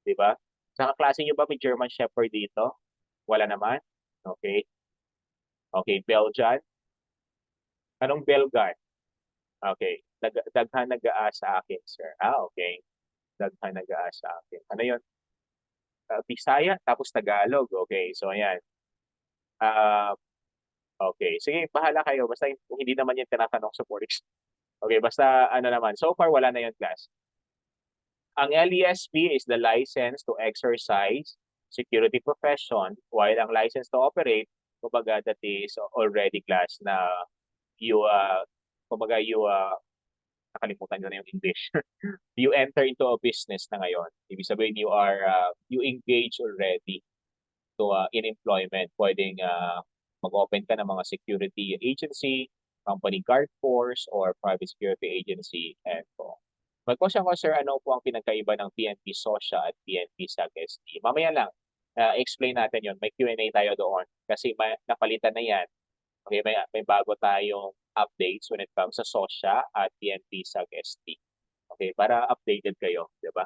'di ba? Sa kaklase niyo ba may German Shepherd dito? Wala naman. Okay. Okay, Belgian. Anong Belgian? Okay. Daghan nag-aa sa akin, sir. Okay. Daghan nag-aa sa akin. Ano 'yon? Bisaya tapos Tagalog. Okay. So ayan. Uh, Okay, sige bahala kayo basta hindi naman yan tinatanong sa board exam. Okay, basta ano naman, so far wala na yun class. Ang LESP is the license to exercise security profession, while ang license to operate, kumbaga that is already class na you, kumbaga you, nakalimutan ko na yung English. You enter into a business na ngayon. Ibig sabihin you are, you engage already to in employment. Pwedeng mag-open ka ng mga security agency, company guard force, or private security agency. And so, mag-question ko, sir, ano po ang pinagkaiba ng PNP SOSHA at PNP SAG-ST? Mamaya lang, explain natin yon. May Q&A tayo doon kasi napalitan na yan. Okay, may bago tayong updates when it comes sa SOSHA at PNP SAG-ST. Okay, para updated kayo, di ba?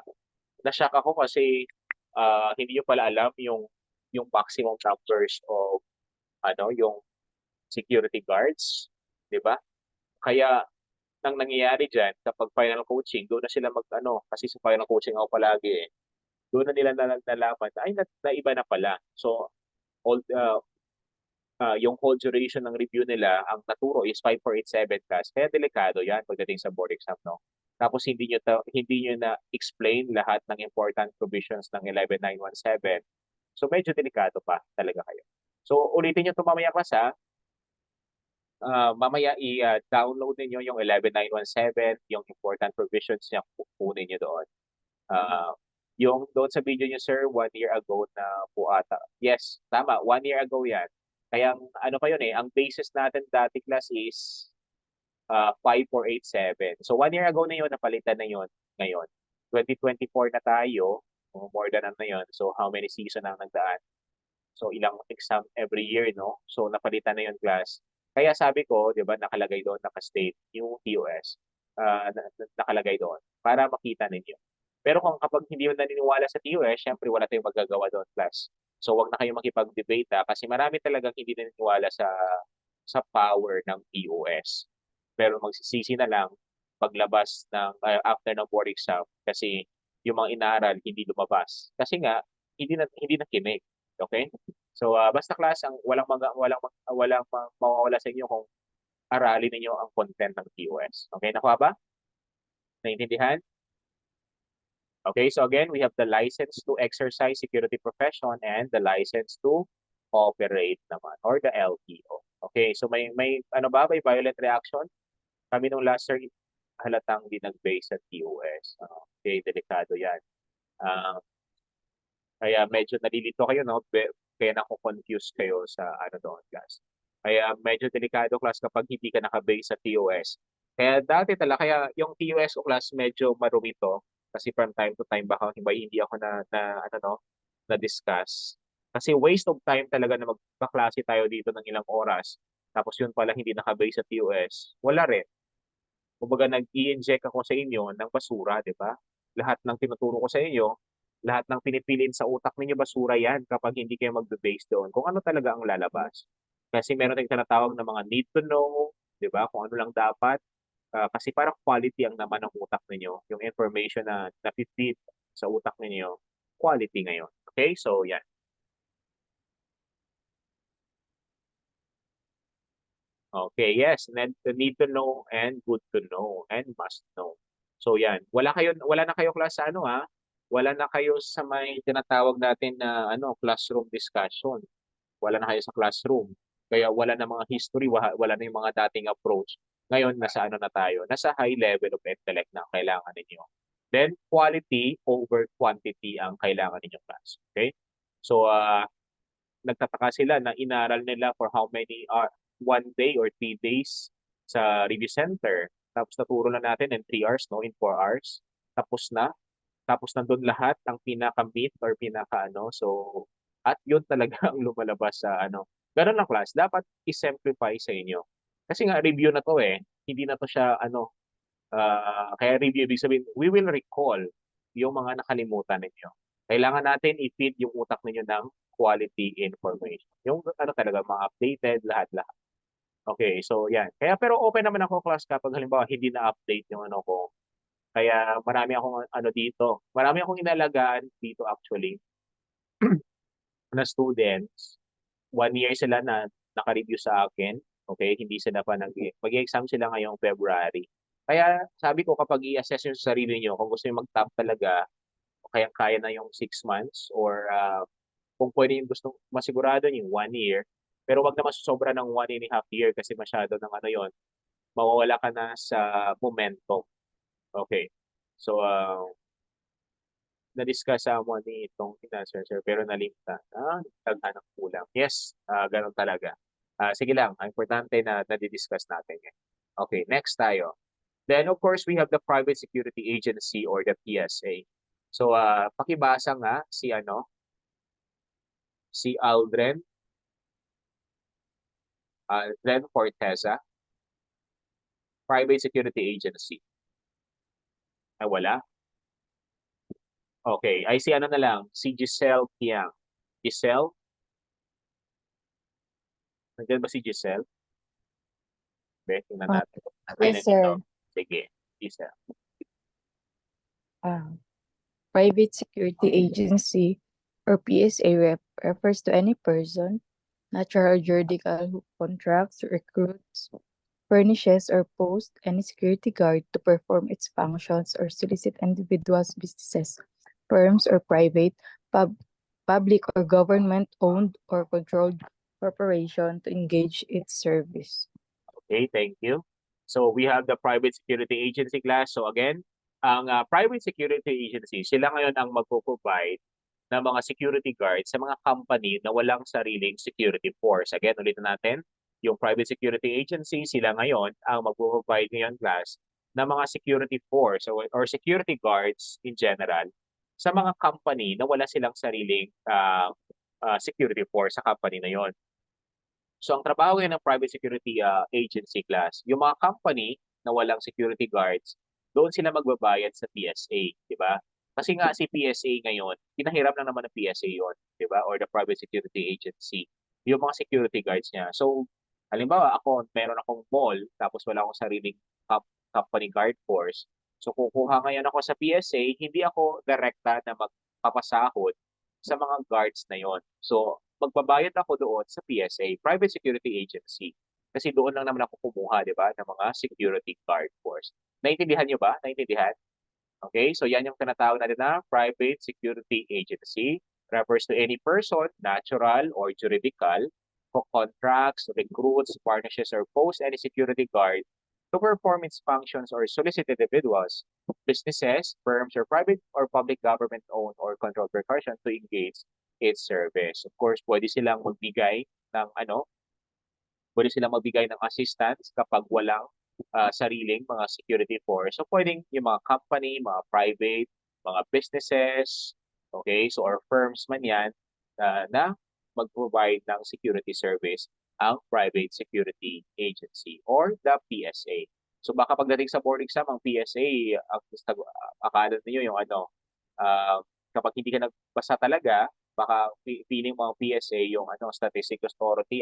Na-shock ako kasi hindi nyo pala alam yung maximum numbers of yung security guards, 'di ba? Kaya nang nangyayari diyan kapag final coaching, doon na sila kasi sa final coaching ako palagi eh. Doon na nila nalalaman na ay naiba na pala. So all yung whole duration ng review nila, ang naturo is 5487 class. Kaya delikado 'yan pagdating sa board exam, no? Tapos hindi niyo na explain lahat ng important provisions ng 11917. So medyo delikado pa talaga kayo. So ulitin niyo 'to mamaya class ha. Mamaya i-download ninyo yung 11917, yung important provisions niya, kukunin niyo doon. Yung doon sa video niyo, sir, 1 year ago na po ata. Yes, tama, 1 year ago yan. Kaya ano pa yun eh, ang basis natin dati class is 5487. So 1 year ago na yun, napalitan na yun ngayon. 2024 na tayo, more than ano yun. So how many season ang nagdaan? So ilang exam every year, no? So napalitan na yun class. Kaya sabi ko, 'di ba, nakalagay doon, naka-state yung TOS. Nakalagay doon para makita ninyo. Pero kapag hindi mo naniniwala sa TOS, syempre wala tayong magagawa doon class. So wag na kayong makipag-debate kasi marami talagang hindi naniniwala sa power ng TOS. Pero magsisisi na lang paglabas ng after ng board exam kasi yung mga inaral hindi lumabas. Kasi nga hindi na kinig. Okay? So basta class ang walang mawawala sa inyo kung aralin niyo ang content ng TOS. Okay, nakuha ba? Naintindihan? Okay, so again, we have the license to exercise security profession and the license to operate naman, or the LTO. Okay, so may may violent reaction? Kami nung last year, halatang di nag-base sa TOS. Okay, delikado yan. Kaya medyo nalilito kayo, no? Kaya nako-confuse kayo sa doon, class. Kaya medyo delikado, class, kapag hindi ka naka-base sa TOS. Kaya dati talaga, kaya yung TOS ko, class, medyo marumi to. Kasi from time to time, baka hindi ako na-discuss. Kasi waste of time talaga na magpaklase tayo dito ng ilang oras. Tapos yun pala hindi naka-base sa TOS. Wala rin. Kumbaga nag-i-inject ako sa inyo ng basura, di ba? Lahat ng tinuturo ko sa inyo, lahat ng pinipilin sa utak ninyo, basura yan kapag hindi kayo magbe-base doon. Kung ano talaga ang lalabas. Kasi meron tayong tinatawag na mga need to know, di ba? Kung ano lang dapat. Kasi parang quality ang naman ng utak ninyo. Yung information na na-feed sa utak ninyo, quality ngayon. Okay? So, yan. Okay, yes, need to know and good to know and must know. So yan, wala na kayo class sa wala na kayo sa may tinatawag natin na classroom discussion. Wala na kayo sa classroom. Kaya wala na mga history, wala na yung mga dating approach. Ngayon nasa na tayo? Nasa high level of intellect na ang kailangan ninyo. Then quality over quantity ang kailangan ninyo class. Okay? So nagtataka sila na inaral nila for how many 1 day or 3 days sa review center. Tapos naturo na natin in 3 hours, no? In 4 hours. Tapos na. Tapos nandun lahat ang pinaka-meat or So, at yun talaga ang lumalabas sa Ganun lang class. Dapat i-simplify sa inyo. Kasi nga review na to eh. Hindi na to siya kaya review, ibig sabihin, we will recall yung mga nakalimutan ninyo. Kailangan natin i-feed yung utak ninyo ng quality information. Yung talaga, mga updated, lahat-lahat. Okay, so yan. Kaya pero open naman ako class kapag halimbawa hindi na-update yung ko. Kaya marami akong dito. Marami akong inalagaan dito actually na students. 1 year sila na naka-review sa akin. Okay, hindi sila pa mag-exam sila ngayong February. Kaya sabi ko kapag i-assess yung sarili niyo kung gusto niyo mag-top talaga, o kayang-kaya na yung 6 months or kung pwede yung gusto masigurado niyo 1 year, pero wag naman sobra ng 1.5 year kasi masyado ng ano yon, mawawala ka na sa momentum. Okay. So, na-discuss mo ni itong financier, sir, pero nalimta. Nagtaghan ng kulang. Yes, ganun talaga. Sige lang, ang importante na nadi-discuss natin yan. Okay, next tayo. Then, of course, we have the Private Security Agency or the PSA. So, pakibasa nga si Aldren Forteza, Private Security Agency. Ay, wala. Okay, ay si ano na lang, si Giselle Piang. Giselle? Nandiyan ba si Giselle? Tingnan Ah, natin. Ay, yes, nandito. sir. Sige, Giselle. Ah, Private Security Agency or PSA refers to any person, natural or juridical, who contracts, recruits, furnishes, or posts any security guard to perform its functions or solicit individuals, businesses, firms, or public or government-owned or controlled corporation to engage its service. Okay, thank you. So we have the Private Security Agency class. So again, ang Private Security Agency, sila ngayon ang magpo-provide ng mga security guards sa mga company na walang sariling security force. Again, ulitin natin, yung Private Security Agency, sila ngayon ang magpo-provide ngayon class ng mga security force or security guards in general sa mga company na wala silang sariling security force sa company na yon. So ang trabaho ngayon ng private security agency class, yung mga company na walang security guards, doon sila magbabayad sa PSA, di ba? Kasi nga si PSA ngayon, pinahiram lang naman ng PSA yon, di ba? Or the private security agency, yung mga security guards niya. So, halimbawa ako, meron akong mall, tapos wala akong sariling company guard force. So kukuha ngayon ako sa PSA, hindi ako direkta na magpapasahod sa mga guards na yon. So, magbabayad ako doon sa PSA, Private Security Agency. Kasi doon lang naman ako kumuha, di ba, ng mga security guard force. Naintindihan nyo ba? Naintindihan? Okay, so yan yung tinatawag natin na Private Security Agency. Refers to any person, natural or juridical, who contracts, recruits, furnishes, or posts any security guard to perform its functions or solicit individuals, businesses, firms, or private or public government-owned or controlled corporation to engage its service. Of course, pwede silang magbigay ng assistance kapag walang sariling mga security force. So pwedeng yung mga company, mga private, mga businesses, okay, so or firms man yan na mag-provide ng security service ang Private Security Agency or the PSA. So baka pagdating sa board exam, ang PSA, akala niyo yung kapag hindi ka nagbasa talaga, baka feeling mo ang PSA yung Statistics Authority.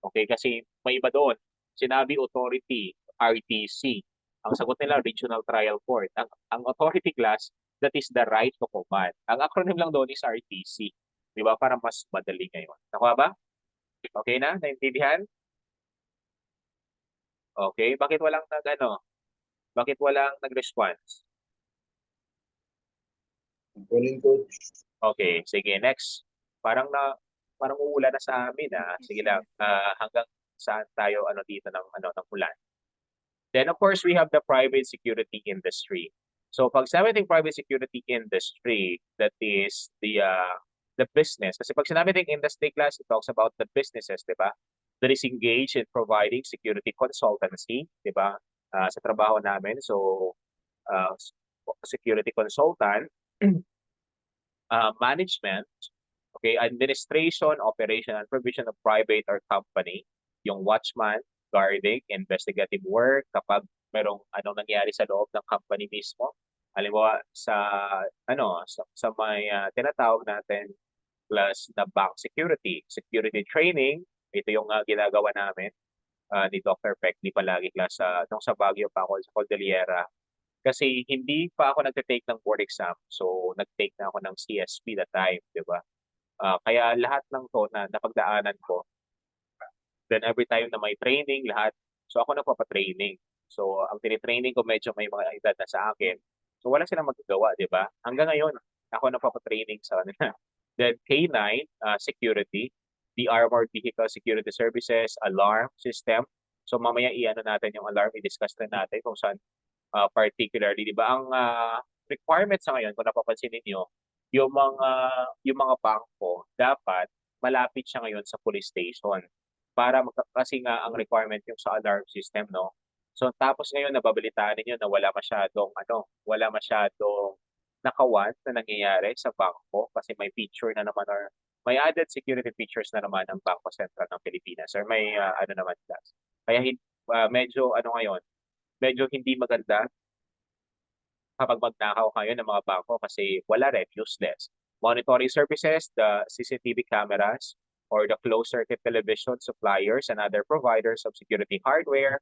Okay, kasi may iba doon. Sinabi authority, RTC. Ang sagot nila, Regional Trial Court. Ang authority class, that is the right to command. Ang acronym lang doon is RTC. Di ba? Para mas madali ngayon. Nakuha ba? Okay na? Naintindihan? Okay. Bakit walang nag-response? Morning, Coach. Okay. Sige, next. Parang uula na sa amin. Sige lang. Hanggang saan tayo dito ng ulan. Then, of course, we have the private security industry. So, pag sabi natin private security industry, that is the business. Kasi pag sinabi natin industry class, it talks about the businesses, di ba? That is engaged in providing security consultancy, di ba? Sa trabaho namin. So, security consultant, management, okay, administration, operation, and provision of private or company, yung watchman, guarding, investigative work, kapag merong nangyari sa loob ng company mismo. Halimbawa sa may tinatawag natin plus na bank security training, ito yung ginagawa namin ni Dr. Peck, di palagi class nung sa Baguio pa ako sa Cordillera. Kasi hindi pa ako nagte-take ng board exam. So, nag-take na ako ng CSP that time, di ba? Kaya lahat ng to na napagdaanan ko, Then every time na may training, lahat. So ako nagpapa-training. So ang tinitraining ko medyo may mga edad na sa akin. So wala silang magagawa, di ba? Hanggang ngayon, ako nagpapa-training sa kanila. Then K9, security, the Armored Vehicle Security Services, alarm system. So mamaya i-ano natin yung alarm, i-discuss na natin kung saan particularly, di ba? Ang requirements sa ngayon, kung napapansin niyo yung mga bangko, dapat malapit siya ngayon sa police station para kasi nga ang requirement yung sa alarm system, no? So tapos ngayon nababalitaan niyo na wala masyadong nakawan na nangyayari sa bangko kasi may feature na naman or may added security features na naman ang Bangko Sentral ng Pilipinas or may ano naman class. Kaya medyo ano ngayon, medyo hindi maganda kapag magnakaw kayo ng mga bangko kasi wala rin, useless. Monitoring services, the CCTV cameras or the closed-circuit television suppliers and other providers of security hardware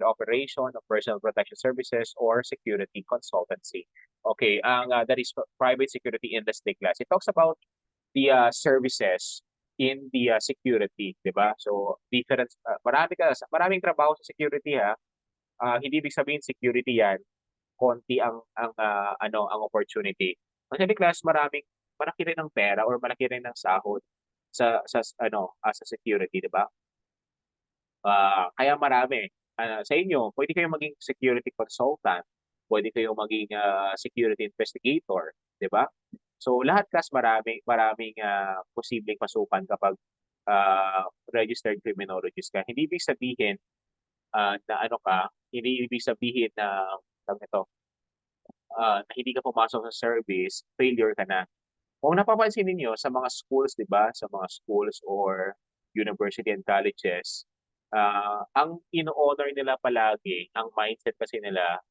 operation of personal protection services, or security consultancy. Okay, that is private security industry class. It talks about the services in the security, di ba? So, different, maraming trabaho sa security ha. Hindi ibig sabihin security yan konti ang opportunity. Kasi di class malaki rin ng pera or malaki rin ng sahod sa security, di ba? Kaya marami. Sa inyo, pwede kayong maging security consultant, pwede kayong maging security investigator, di ba? So lahat class maraming posibleng pasukan kapag registered criminologist ka. Hindi ibig sabihin hindi ibig sabihin na na hindi ka pumasok sa service, failure ka na. Kung napapansin niyo sa mga schools, 'di ba? Sa mga schools or university and colleges, ang ino-honor nila palagi, ang mindset kasi nila,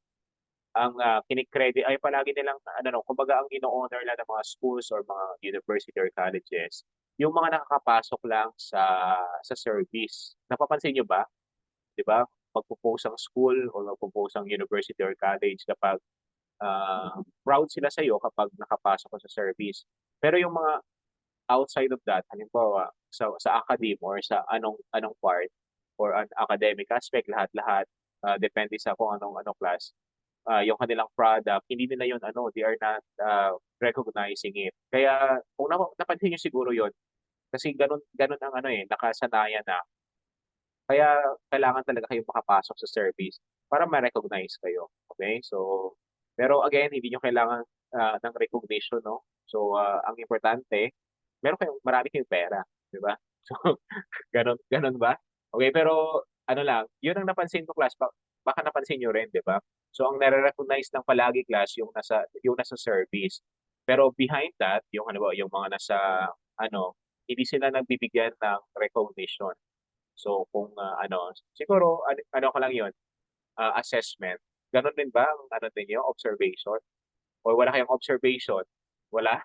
ang kini-credit ay palagi nilang kumbaga ang ino-honor nila ng mga schools or mga university or colleges, yung mga nakakapasok lang sa service. Napapansin niyo ba? 'Di ba? Magpo-post ang school o magpo-post ang university or college kapag proud sila sa iyo kapag nakapasok ka sa service. Pero yung mga outside of that, halimbawa sa academe or sa anong part or an academic aspect, lahat-lahat, depende sa kung anong class, yung kanilang product, hindi nila yun they are not recognizing it. Kaya kung napansin niyo siguro yun, kasi ganun ang nakasanayan na. Kaya kailangan talaga kayong makapasok sa service para ma-recognize kayo. Okay? So, pero again, hindi niyo kailangan ng recognition, no? So, ang importante, marami kayong pera, di ba? So, ganun ba? Okay, pero ano lang, yun ang napansin ko class, baka napansin niyo rin, di ba? So, ang nare-recognize ng palagi class yung nasa service. Pero behind that, yung mga nasa hindi sila nagbibigyan ng recognition. So kung siguro ko lang 'yon, assessment. Gano'n din ba ang ninyo, observation? Or wala kayong observation? Wala?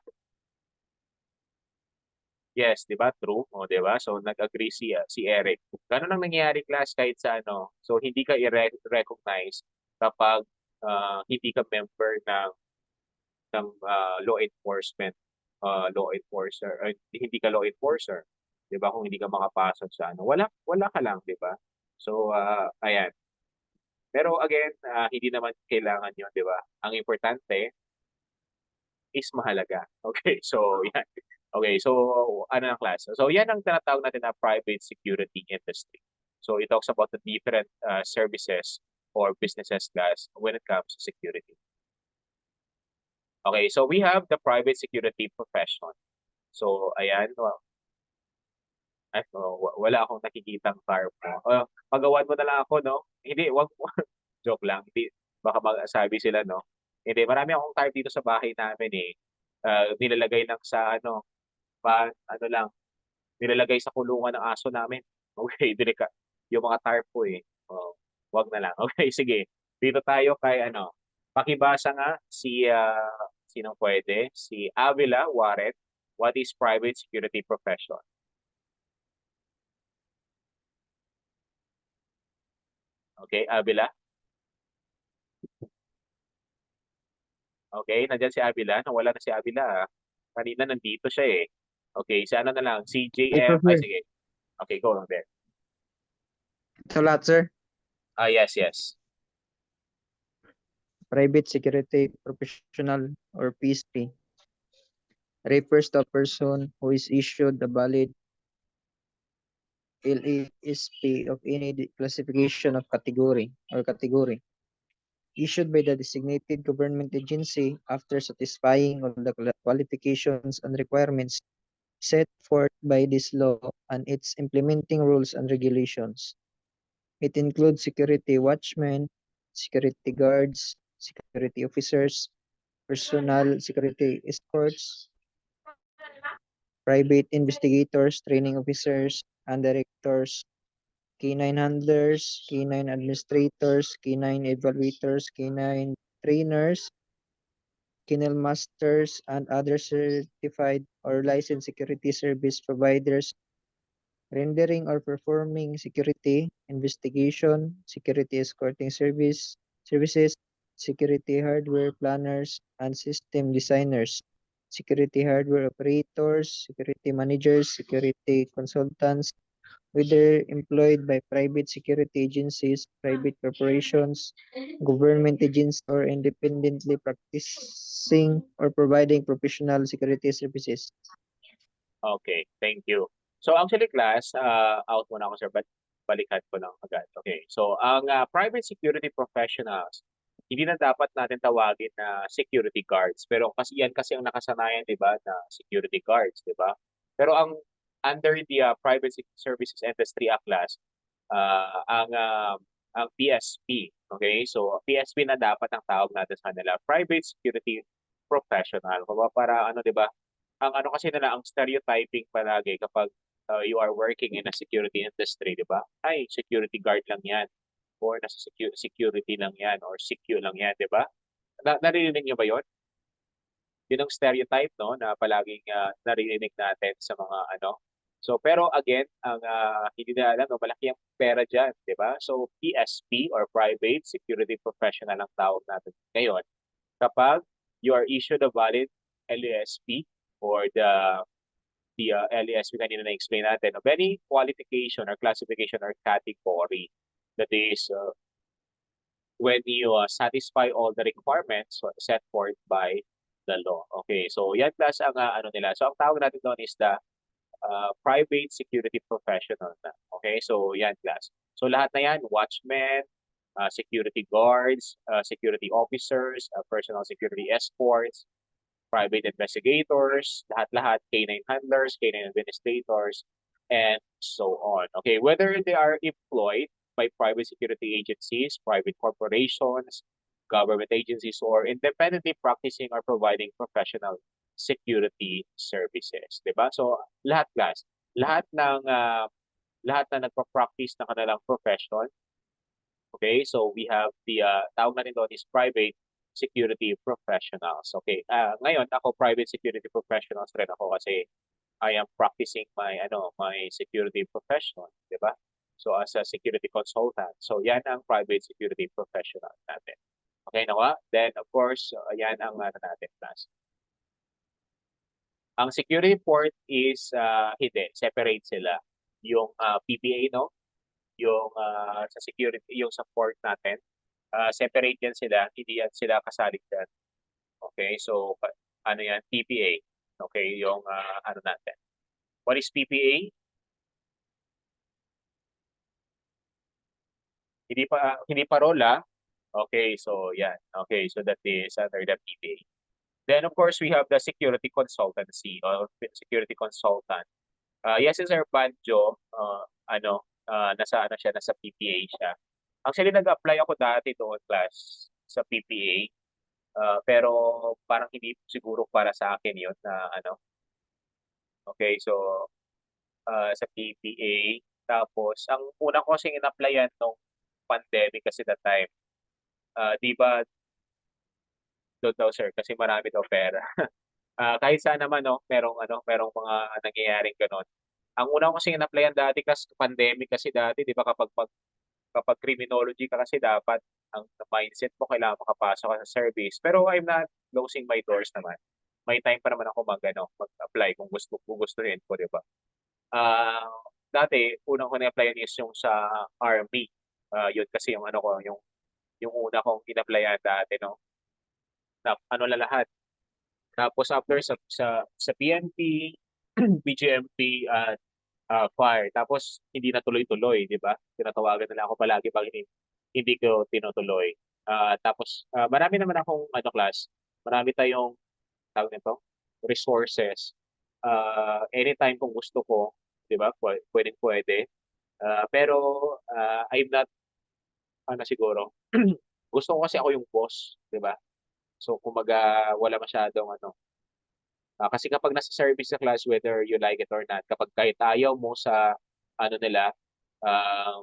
Yes, 'di ba, true, oh, 'di ba? So nag-agree si Eric. Gano'n ang nangyayari class kahit sa so hindi ka recognize kapag hindi ka member ng law enforcement, law enforcer or hindi ka law enforcer, 'di ba? Kung hindi ka makapasok sa wala ka lang, 'di ba? So, ayan. Pero again, hindi naman kailangan 'yon, 'di ba? Ang importante is mahalaga. Okay, so yan. Okay, so ano ng class? So yan ang tinatawag natin na private security industry. So it talks about the different services or businesses class when it comes to security. Okay, so we have the private security profession. So ayan, wala akong nakikitang car mo. Pagawan mo na lang ako, no? Hindi, wag mo. Joke lang. Hindi, baka magsabi sila, no? Hindi, marami akong car dito sa bahay namin eh. Nilalagay lang sa lang, nilalagay sa kulungan ng aso namin. Okay, yung mga tarpo eh. Oh, wag na lang. Okay, sige. Dito tayo kay pakibasa nga sinong pwede? Si Avila Waret. What is private security profession? Okay, Avila? Okay, nandiyan si Avila. Nawala na si Avila. Kanina nandito siya eh. Okay, si na lang, si JM. Ay, sige. Okay, go on there. Ito lahat, sir. Yes, yes. Private security professional or PSP refers to a person who is issued a valid LASP of any classification of category issued by the designated government agency after satisfying all the qualifications and requirements set forth by this law and its implementing rules and regulations. It includes security watchmen, security guards, security officers, personal security escorts, private investigators, training officers, and directors, K9 handlers, K9 administrators, K9 evaluators, K9 trainers, kennel masters, and other certified or licensed security service providers rendering or performing security investigation, security escorting services, security hardware planners and system designers, security hardware operators, security managers, security consultants, whether employed by private security agencies, private corporations, government agents, or independently practicing or providing professional security services. Okay, thank you. So actually class, out muna ako sir, but balikan ko lang agad. Okay, so ang private security professionals, hindi na dapat natin tawagin na security guards. Pero kasi yan kasi ang nakasanayan, di ba, na security guards, di ba? Pero ang under the Private Services Industry Act class, ang PSP, okay? So PSP na dapat ang tawag natin sa kanila, private security professional. Para ano, di ba? Ang ano kasi nila, ang stereotyping palagi kapag you are working in a security industry, di ba? Ay, security guard lang yan. Or nasa security lang yan. Or secure lang yan, di ba? Naririnig niyo ba yon? Yun ang stereotype, no? Na palaging naririnig natin sa mga ano. So, pero again, ang hindi na alam, no, malaki ang pera dyan, di ba? So, PSP or Private Security Professional ang tawag natin ngayon. Kapag you are issued a valid LASP or the LASP kanina na-explain natin of any qualification or classification or category that is when you satisfy all the requirements set forth by the law. Okay, so yan plus ang ano nila. So ang tawag natin doon is the private security professional na. Okay, so yan class. So lahat na yan, watchmen, security guards, security officers, personal security escorts, private investigators, lahat-lahat, K9 handlers, K9 administrators, and so on. Okay, whether they are employed by private security agencies, private corporations, government agencies, or independently practicing or providing professional security services, 'di ba? So lahat guys, lahat na nagpa-practice ng kanilang profession. Okay, so we have the tawag natin doon is private security professionals. Okay, ngayon ako private security professionals rin ako kasi I am practicing my security profession, 'di ba? So as a security consultant. So yan ang private security professional natin. Okay, nawa? Then of course, yan ang natin class. Ang security port is hindi, separate sila. Yung PPA, no? Yung sa security, yung sa port natin, separate yan sila, hindi yan sila kasali dyan. Okay, so ano yan, PPA. Okay, yung ano natin. What is PPA? Hindi parola. Okay, so yan. Okay, so that is under the PPA. Then of course we have the security consultancy or security consultant. Yes, Sir Banjo, nasa PPA siya. Actually nag-apply ako dati doon class sa PPA. Pero parang hindi siguro para sa akin 'yon na ano. Okay, so sa PPA tapos ang una ko kasing in-applyan nung pandemic kasi that time. Di ba doon daw sir kasi marami daw pera. Kahit saan naman no, merong mga nangyayaring gano'n. Ang una ko kasing in-applyan dati kasi pandemic kasi dati, 'di ba kapag criminology ka kasi dapat ang mindset mo kailangan makapasok ka sa service. Pero I'm not closing my doors naman. May time pa naman ako mag-apply kung gustuhin ko, 'di ba? dati, unang ko na-applyan is yung sa Army. Yun kasi yung ano ko, yung una kong in-applyan dati, no? Na, ano na lahat. Tapos after sa PNP, PGMP, at fire. Tapos hindi na tuloy-tuloy, di ba? Tinatawagan nila ako palagi pag hindi ko tinutuloy. Tapos marami naman akong ano class, marami tayong tawag nito, resources. Anytime kung gusto ko, di ba? Pwede, pwede. Pero I'm not, ano siguro, gusto ko kasi ako yung boss, di ba? So, kumaga, wala masyadong ano. Kasi kapag nasa service sa class, whether you like it or not, kapag kahit ayaw mo sa ano nila, ah,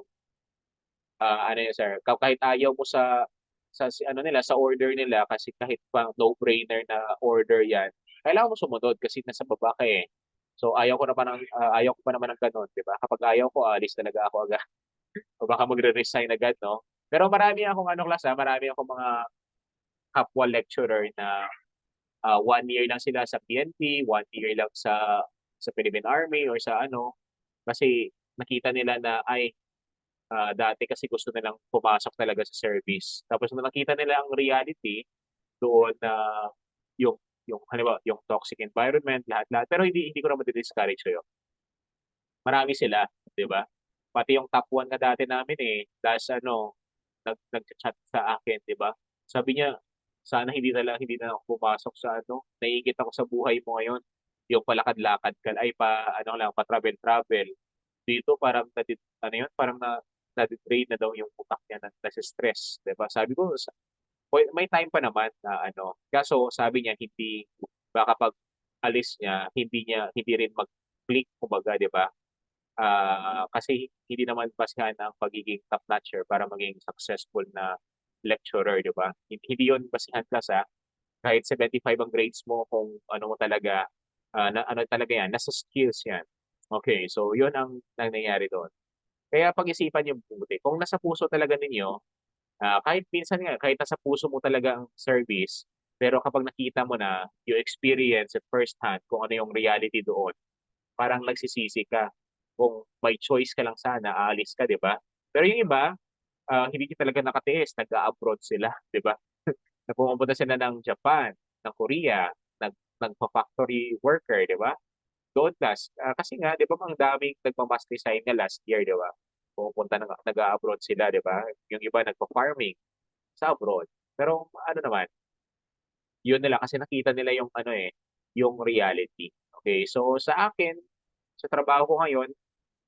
ano yun, sir, kahit ayaw mo ano nila, sa order nila, kasi kahit pang no-brainer na order yan, kailangan mo sumunod kasi nasa baba ka eh. So ayaw ko pa naman ng ganun, di ba? Kapag ayaw ko, alis talaga ako agad. O baka magre-resign agad, no? Pero marami akong ano class, marami akong mga kapwa lecturer na 1 year lang sila sa PNP, 1 year lang sa Philippine Army or sa ano, kasi nakita nila na ay dati kasi gusto nilang pumasok talaga sa service. Tapos nung nakita nila ang reality doon na yung yung halimbawa yung toxic environment, lahat-lahat. Pero hindi ko naman discourage kayo. Marami sila, 'di ba? Pati yung top 1 na dati namin eh, last ano, nag-chat sa akin, 'di ba? Sabi niya, sana hindi na ako pumasok sa ano, naiingit ako sa buhay mo ngayon. Yung palakad-lakad ka, ay pa ano lang, pa travel-travel. Dito parang ano yun, parang na-drain na daw yung utak niya, nasa-stress, 'di ba? Sabi ko, may time pa naman na ano. Kaso sabi niya hindi, baka pag alis niya, hindi rin mag-click kumbaga, 'di ba? Kasi hindi naman basehan ang pagiging top-notcher para maging successful na lecturer, di ba? Hindi yun basehan ka sa kahit 75 ang grades mo kung ano mo talaga, ano talaga yan, nasa skills yan. Okay, so yun ang nangyayari doon. Kaya pag-isipan niyo mabuti. Kung nasa puso talaga ninyo, kahit minsan nga, kahit nasa puso mo talaga ang service, pero kapag nakita mo na, you experience at first hand kung ano yung reality doon, parang nagsisisi ka. Kung may choice ka lang sana, aalis ka, di ba? Pero yung iba, hindi talaga nakatiis, nag-abroad sila, di ba? Na pumupunta sila ng Japan, ng Korea, nagpa-factory worker, di ba? Doon class. Kasi nga, di ba, ang daming nagpa-mass design na last year, di ba? Pumupunta nag-abroad sila, di ba? Yung iba nagpa-farming sa abroad. Pero ano naman, yun nila kasi nakita nila yung ano eh, yung reality. Okay, so sa akin, sa trabaho ko ngayon,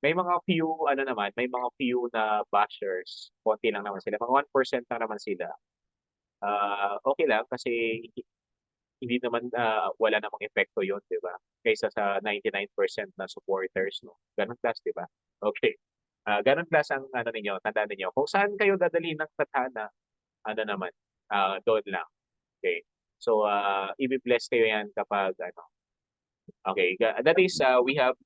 may mga few, ano naman, may mga few na bashers. Konti lang naman sila. Mga 1% lang naman sila. Okay lang kasi hindi naman, wala namang epekto yun, di ba? Kaysa sa 99% na supporters, no? Ganun class, di ba? Okay. Ganun class ang ano ninyo, tandaan ninyo. Kung saan kayo dadalhin ng tadhana, ano naman, doon lang. Okay. So, i-bless kayo yan kapag, ano. Okay. That is, we have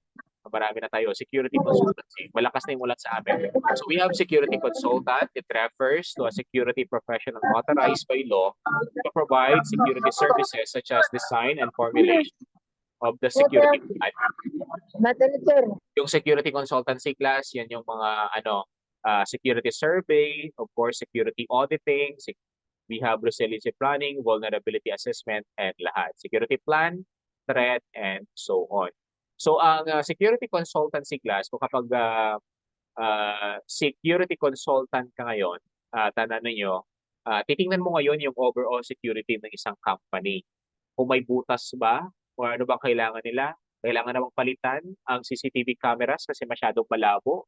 marami na tayo, security consultancy. Malakas na yung ulat sa amin. So we have security consultant. It refers to a security professional authorized by law to provide security services such as design and formulation of the security plan. Yung security consultancy class, yan yung mga ano, security survey, of course, security auditing, we have resiliency planning, vulnerability assessment, and lahat. Security plan, threat, and so on. So ang security consultancy class, kung kapag security consultant ka ngayon, tandaan ninyo, titingnan mo ngayon yung overall security ng isang company. Kung may butas ba, o ano bang kailangan nila, kailangan na bang palitan ang CCTV cameras kasi masyadong malabo,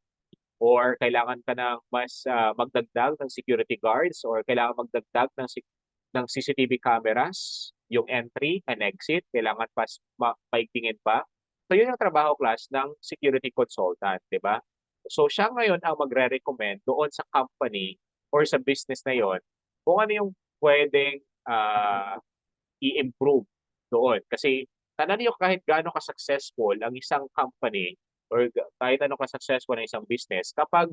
or kailangan ka ng mas magdagdag ng security guards, or kailangan magdagdag ng CCTV cameras, yung entry and exit, kailangan paigtingin pa. So yun yung trabaho class ng security consultant, di ba? So siya ngayon ang magre-recommend doon sa company or sa business na yon kung ano yung pwedeng i-improve doon. Kasi tandaan niyo kahit gaano ka-successful ang isang company or kahit ano ka-successful ang isang business, kapag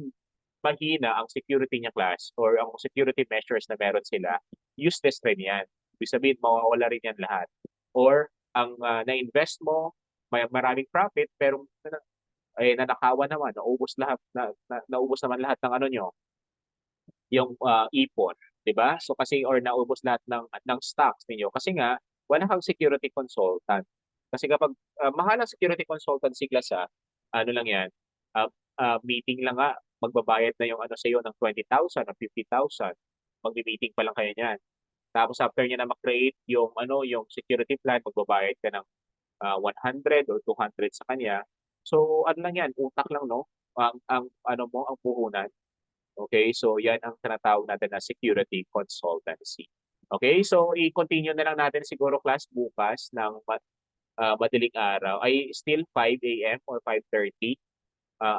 mahina ang security niya class or ang security measures na meron sila, useless rin yan. Ibig sabihin, mawawala rin yan lahat. Or ang na-invest mo, may maraming profit, pero eh nanakawan naman, naubos lahat, naubos naman lahat ng ano nyo, yung ipon, 'di ba? So kasi or naubos lahat ng stocks ninyo kasi nga wala kang security consultant. Kasi kapag mahal ang security consultancy class ano lang 'yan, ah, meeting lang nga magbabayad na yung ano sa iyo ng 20,000 o 50,000. Magmi-meeting pa lang kayo niyan. Tapos after niya na ma-create yung ano, yung security plan, magbabayad ka ng 100 or 200 sa kanya. So ano lang 'yan, utak lang, no? Ang ano mo, ang puhunan. Okay, so yan ang tinatawag natin na security consultancy. Okay, so i-continue na lang natin siguro class bukas ng madaling araw ay still 5 a.m. or 5:30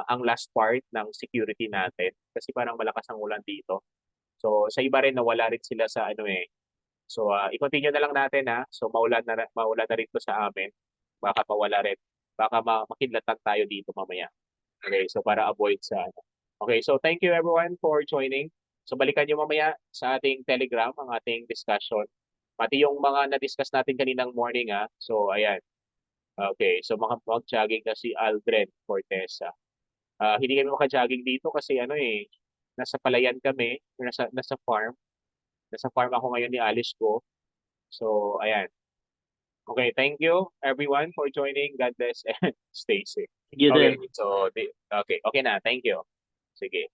ang last part ng security natin kasi parang malakas ang ulan dito. So sa iba rin nawala rin sila sa ano eh. So i-continue na lang natin ha. So maulan na rin to sa amin. Baka mawala rin. Baka makidlatan tayo dito mamaya. Okay, so para avoid sa ano. Okay, so thank you everyone for joining. So balikan nyo mamaya sa ating Telegram ang ating discussion. Pati yung mga na-discuss natin kaninang morning ha. So ayan. Okay, so mag-jogging na si Aldred Fortesa. Hindi kami maka-jogging dito kasi ano eh, nasa palayan kami, nasa farm. Nasa farm ako ngayon ni Alice ko. So ayan. Okay, thank you everyone for joining. God bless and stay safe. You Okay, din. so okay na. Thank you. Sige.